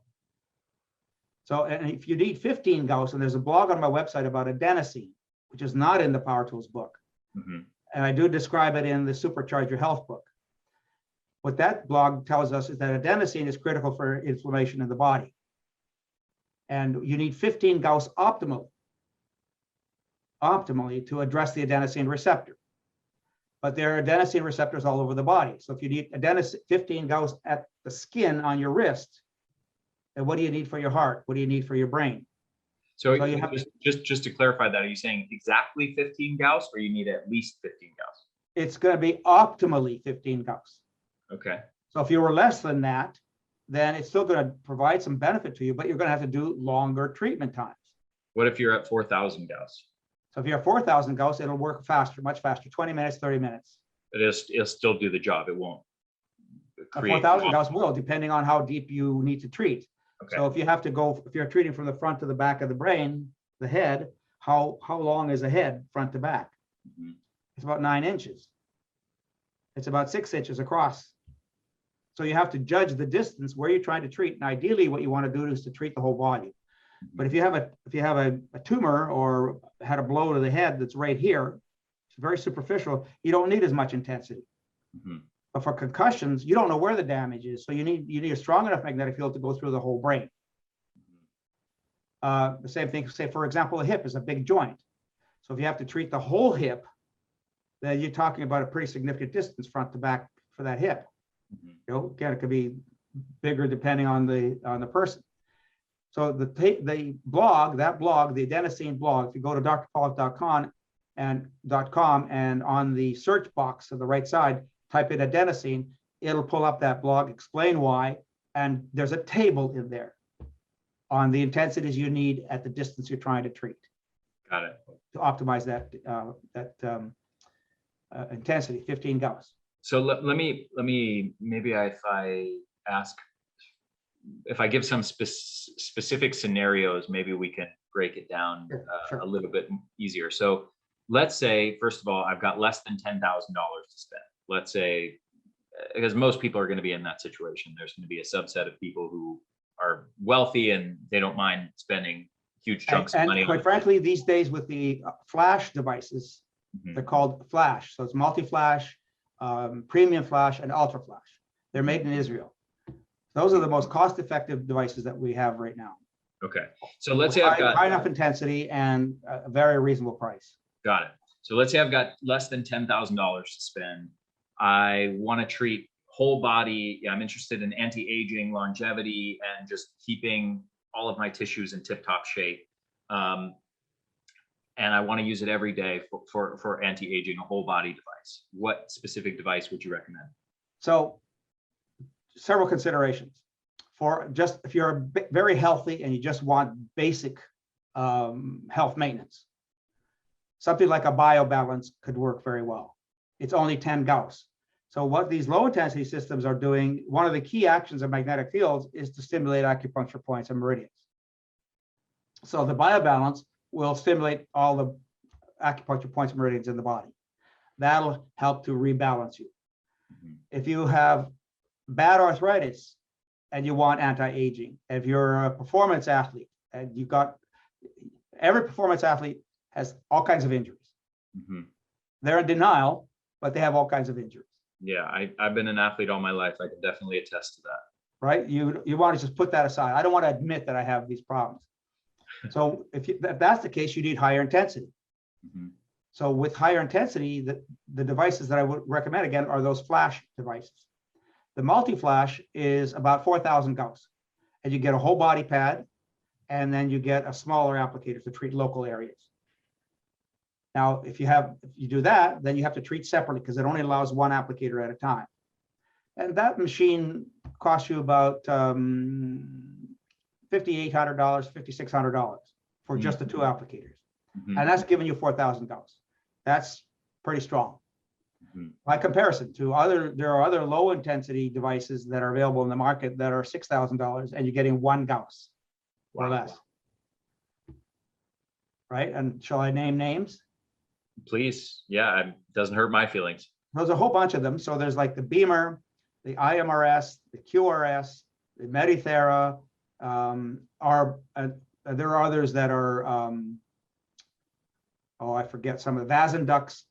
So, and if you need 15 Gauss, and there's a blog on my website about adenosine, which is not in the Power Tools book. And I do describe it in the Supercharge Your Health book. What that blog tells us is that adenosine is critical for inflammation in the body. And you need 15 Gauss optimally to address the adenosine receptor. But there are adenosine receptors all over the body. So if you need 15 Gauss at the skin on your wrist, then what do you need for your heart? What do you need for your brain? So you have just to clarify that, are you saying exactly 15 Gauss or you need at least 15 Gauss? It's going to be optimally 15 Gauss. Okay. So if you were less than that, then it's still going to provide some benefit to you, but you're going to have to do longer treatment times. What if you're at 4,000 Gauss? So if you're at 4,000 Gauss, it'll work faster, much faster, 20 minutes, 30 minutes. It'll still do the job. It won't. 4,000 Gauss will, depending on how deep you need to treat. Okay. So if you have to go, if you're treating from the front to the back of the brain, the head, how long is the head front to back? It's about 9 inches. It's about 6 inches across. So you have to judge the distance where you're trying to treat. And ideally, what you want to do is to treat the whole body. But if you have a tumor or had a blow to the head that's right here, it's very superficial, you don't need as much intensity. But for concussions, you don't know where the damage is. So you need a strong enough magnetic field to go through the whole brain. The same thing, say, for example, a hip is a big joint. So if you have to treat the whole hip, then you're talking about a pretty significant distance front to back for that hip. Again, it could be bigger depending on the person. So the blog, the adenosine blog, if you go to drpawluk.com and on the search box on the right side, type in adenosine, it'll pull up that blog, explain why, and there's a table in there on the intensities you need at the distance you're trying to treat. Got it. To optimize that intensity, 15 Gauss. So let me maybe if I give some specific scenarios, maybe we can break it down Sure. a little bit easier. So let's say, first of all, I've got less than $10,000 to spend. let's say, because most people are going to be in that situation. There's going to be a subset of people who are wealthy and they don't mind spending huge chunks of money. And quite frankly, these days with the flash devices, they're called flash. So it's multi-flash, premium flash, and ultra flash. They're made in Israel. Those are the most cost-effective devices that we have right now. Okay. So let's say I've got high enough intensity and a very reasonable price. Got it. So let's say I've got less than $10,000 to spend. I want to treat whole body. I'm interested in anti-aging, longevity, and just keeping all of my tissues in tip-top shape. And I want to use it every day for anti-aging, a whole body device. What specific device would you recommend? So several considerations. For just if you're very healthy and you just want basic health maintenance, something like a biobalance could work very well. It's only 10 Gauss. So what these low intensity systems are doing, one of the key actions of magnetic fields is to stimulate acupuncture points and meridians. So the biobalance will stimulate all the acupuncture points and meridians in the body. That'll help to rebalance you. If you have bad arthritis and you want anti-aging, if you're a performance athlete and you've got, every performance athlete has all kinds of injuries. They're in denial, but they have all kinds of injuries. Yeah, I've been an athlete all my life. I can definitely attest to that. Right? You want to just put that aside. I don't want to admit that I have these problems. So if that's the case, you need higher intensity. So with higher intensity, the devices that I would recommend again are those flash devices. The multi-flash is about 4,000 Gauss, and you get a whole body pad, and then you get a smaller applicator to treat local areas. Now, if you do that, then you have to treat separately because it only allows one applicator at a time. And that machine costs you about $5,800, $5,600 for just the two applicators. And that's giving you 4,000 Gauss. That's pretty strong. By comparison to there are other low intensity devices that are available in the market that are $6,000 and you're getting 1 Gauss or less. Right? And shall I name names? Please. Yeah, it doesn't hurt my feelings. There's a whole bunch of them. So there's like the Beamer, the IMRS, the QRS, the Medithera. There are others that are, I forget some of the Vasendux,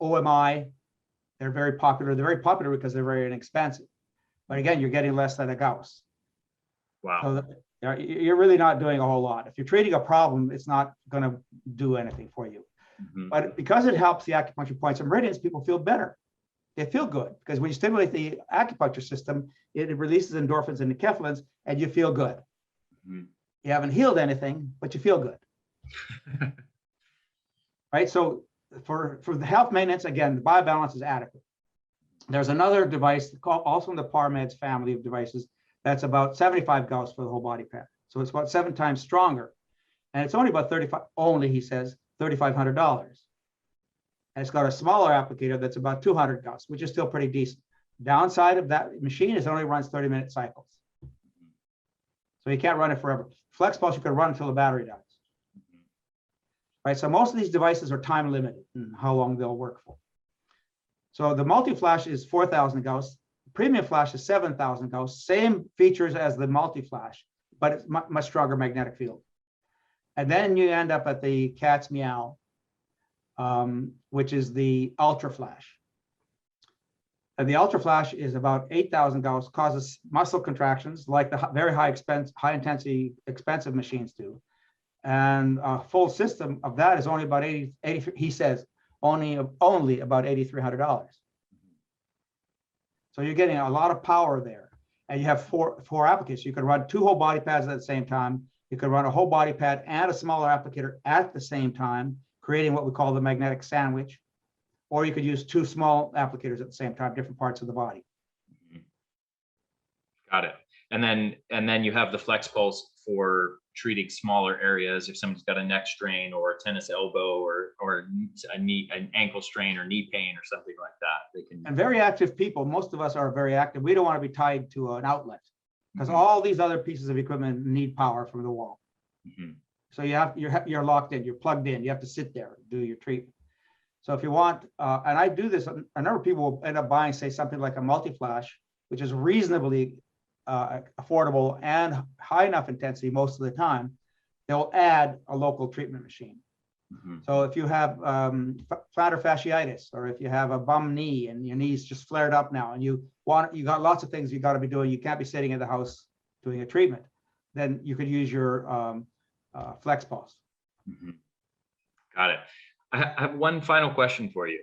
OMI. They're very popular. They're very popular because they're very inexpensive. But again, you're getting less than a Gauss. Wow. So you're really not doing a whole lot. If you're treating a problem, it's not going to do anything for you. But because it helps the acupuncture points and meridians, people feel better. They feel good because when you stimulate the acupuncture system, it releases endorphins and enkephalins, and you feel good. You haven't healed anything, but you feel good. Right? So for the health maintenance, again, the biobalance is adequate. There's another device called, also in the PARMEDS family of devices, that's about 75 Gauss for the whole body pad. So it's about 7 times stronger. And it's only about he says, $3,500. And it's got a smaller applicator that's about 200 Gauss, which is still pretty decent. Downside of that machine is it only runs 30-minute cycles. So you can't run it forever. Flex pulse you can run until the battery dies. Right, so most of these devices are time limited in how long they'll work for. So the multi-flash is 4,000 Gauss. Premium flash is 7,000 Gauss. Same features as the multi-flash, but it's much stronger magnetic field. And then you end up at the cat's meow, which is the ultra flash. And the ultra flash is about 8,000 Gauss, causes muscle contractions like the very high intensity expensive machines do. And a full system of that is only about 80 he says, only about $8,300. So you're getting a lot of power there. And you have four applicators. You can run 2 whole body pads at the same time. You can run a whole body pad and a smaller applicator at the same time, creating what we call the magnetic sandwich. Or you could use 2 small applicators at the same time, different parts of the body. Got it. And then you have the flex pulse for treating smaller areas. If someone's got a neck strain or a tennis elbow or an ankle strain or knee pain or something like that, they can. And very active people, most of us are very active. We don't want to be tied to an outlet because all these other pieces of equipment need power from the wall. So you're locked in, you're plugged in, you have to sit there and do your treatment. So if you want, and I do this, a number of people will end up buying, say, something like a multi-flash, which is reasonably affordable and high enough intensity most of the time. They'll add a local treatment machine. So if you have plantar fasciitis, or if you have a bum knee and your knee's just flared up now, and you got lots of things you got to be doing, you can't be sitting in the house doing a treatment, then you could use your flex pulse. Got it. I have one final question for you.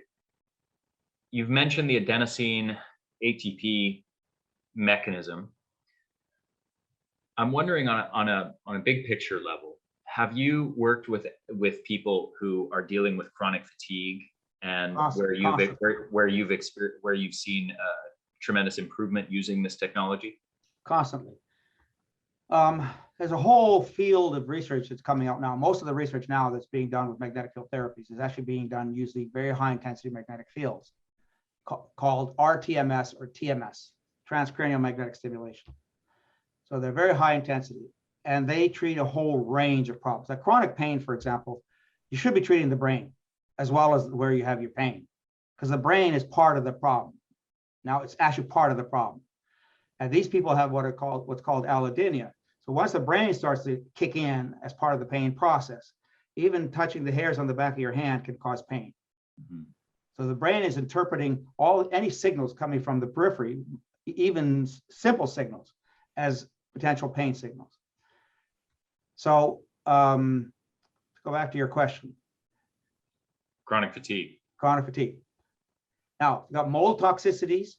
You've mentioned the adenosine ATP mechanism. I'm wondering on a big picture level, have you worked with people who are dealing with chronic fatigue, and where you've seen tremendous improvement using this technology? Constantly. There's a whole field of research that's coming out now. Most of the research now that's being done with magnetic field therapies is actually being done using very high intensity magnetic fields called RTMS or TMS, transcranial magnetic stimulation. So they're very high intensity, and they treat a whole range of problems. Like chronic pain, for example, you should be treating the brain as well as where you have your pain, because the brain is part of the problem. Now it's actually part of the problem. And these people have what's called allodynia. So once the brain starts to kick in as part of the pain process, even touching the hairs on the back of your hand can cause pain. So the brain is interpreting any signals coming from the periphery, even simple signals, as potential pain signals. So to go back to your question. Chronic fatigue. Chronic fatigue. Now, you've got mold toxicities.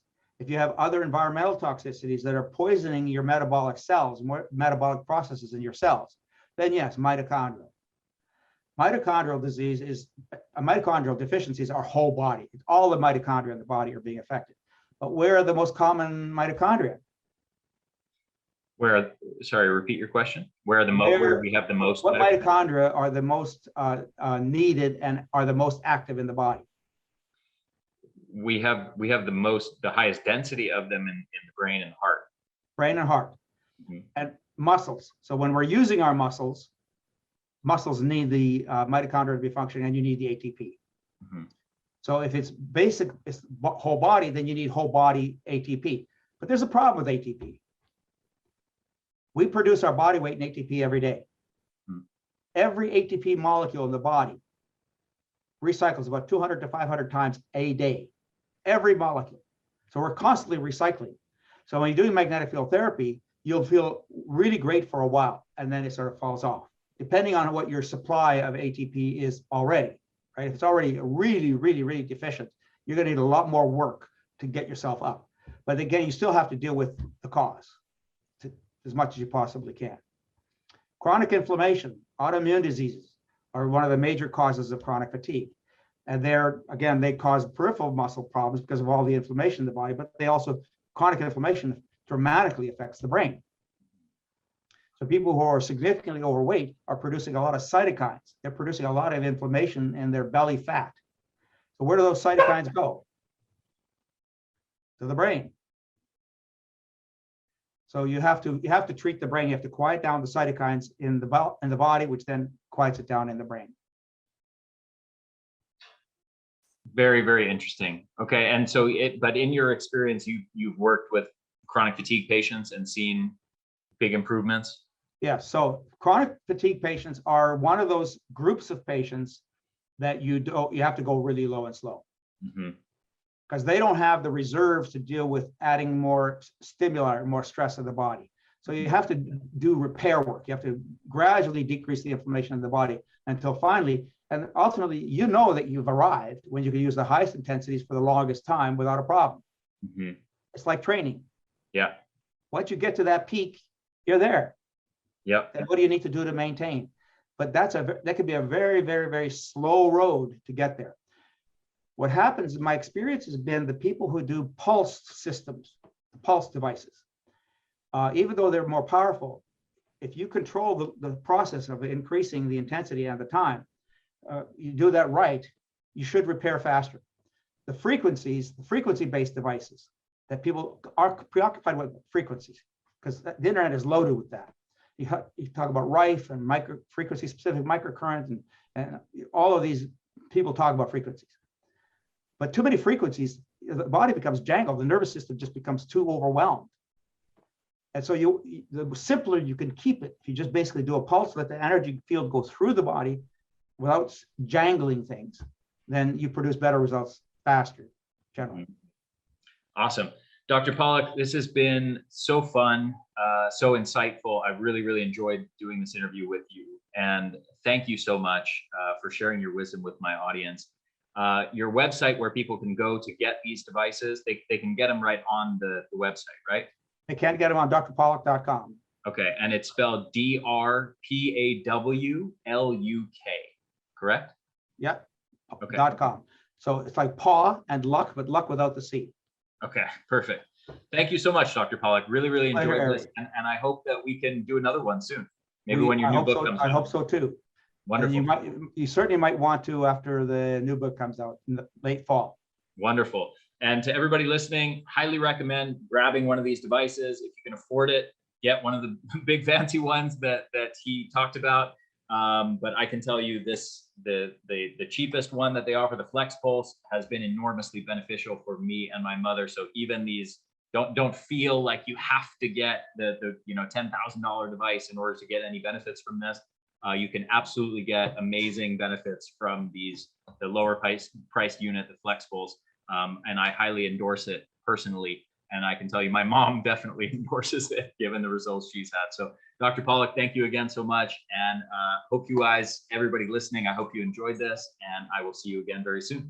If you have other environmental toxicities that are poisoning your metabolic cells, metabolic processes in your cells, then yes, mitochondrial. Mitochondrial disease mitochondrial deficiencies are whole body. All the mitochondria in the body are being affected. But where are the most common mitochondria? Sorry, repeat your question. Where we have the most? What mitochondria are the most needed and are the most active in the body? We have the highest density of them in the brain and heart. Brain and heart. And muscles. So when we're using our muscles need the mitochondria to be functioning, and you need the ATP. So if it's whole body, then you need whole body ATP. But there's a problem with ATP. We produce our body weight in ATP every day. Every ATP molecule in the body recycles about 200 to 500 times a day. Every molecule. So we're constantly recycling. So when you're doing magnetic field therapy, you'll feel really great for a while, and then it sort of falls off, depending on what your supply of ATP is already, right? If it's already really, really, really deficient, you're going to need a lot more work to get yourself up. But again, you still have to deal with the cause as much as you possibly can. Chronic inflammation, autoimmune diseases are one of the major causes of chronic fatigue. And they cause peripheral muscle problems because of all the inflammation in the body, but chronic inflammation dramatically affects the brain. So people who are significantly overweight are producing a lot of cytokines. They're producing a lot of inflammation in their belly fat. So where do those cytokines go? To the brain. So you have to treat the brain. You have to quiet down the cytokines in the body, which then quiets it down in the brain. Very, very interesting. Okay, and so but in your experience, you've worked with chronic fatigue patients and seen big improvements? Yes. So chronic fatigue patients are one of those groups of patients that you have to go really low and slow, because they don't have the reserves to deal with adding more stimuli, more stress in the body. So you have to do repair work. You have to gradually decrease the inflammation in the body until finally, and ultimately, you know that you've arrived when you can use the highest intensities for the longest time without a problem. It's like training. Yeah. Once you get to that peak, you're there. Yep. And what do you need to do to maintain? But that could be a very, very, very slow road to get there. What happens in my experience has been the people who do pulse systems, pulse devices, even though they're more powerful, if you control the process of increasing the intensity and the time, you do that right, you should repair faster. The frequency-based devices that people are preoccupied with frequencies, because the internet is loaded with that. You talk about Rife and frequency-specific microcurrent, and all of these people talk about frequencies. But too many frequencies, the body becomes jangled. The nervous system just becomes too overwhelmed. And so the simpler you can keep it, if you just basically do a pulse, let the energy field go through the body without jangling things, then you produce better results faster, generally. Awesome. Dr. Pawluk, this has been so fun, so insightful. I really, really enjoyed doing this interview with you. And thank you so much for sharing your wisdom with my audience. Your website where people can go to get these devices, they can get them right on the website, right? They can't get them on drpawluk.com. Okay, and it's spelled DRPAWLUK, correct? Yep. Okay. .com. So it's like paw and luck, but luck without the C. Okay, perfect. Thank you so much, Dr. Pawluk. Really, really enjoyed Pleasure, this, and I hope that we can do another one soon. Maybe We- when your I new hope book so- comes I out. hope so too. Wonderful. And you certainly might want to after the new book comes out in the late fall. Wonderful. And to everybody listening, highly recommend grabbing one of these devices. If you can afford it, get one of the big fancy ones that he talked about. But I can tell you this, the cheapest one that they offer, the Flex Pulse, has been enormously beneficial for me and my mother. So even these, don't feel like you have to get the $10,000 device in order to get any benefits from this. You can absolutely get amazing benefits from the lower priced unit, the Flex Pulse. And I highly endorse it personally. And I can tell you my mom definitely endorses it given the results she's had. So Dr. Pawluk, thank you again so much. And hope you guys, everybody listening, I hope you enjoyed this, and I will see you again very soon.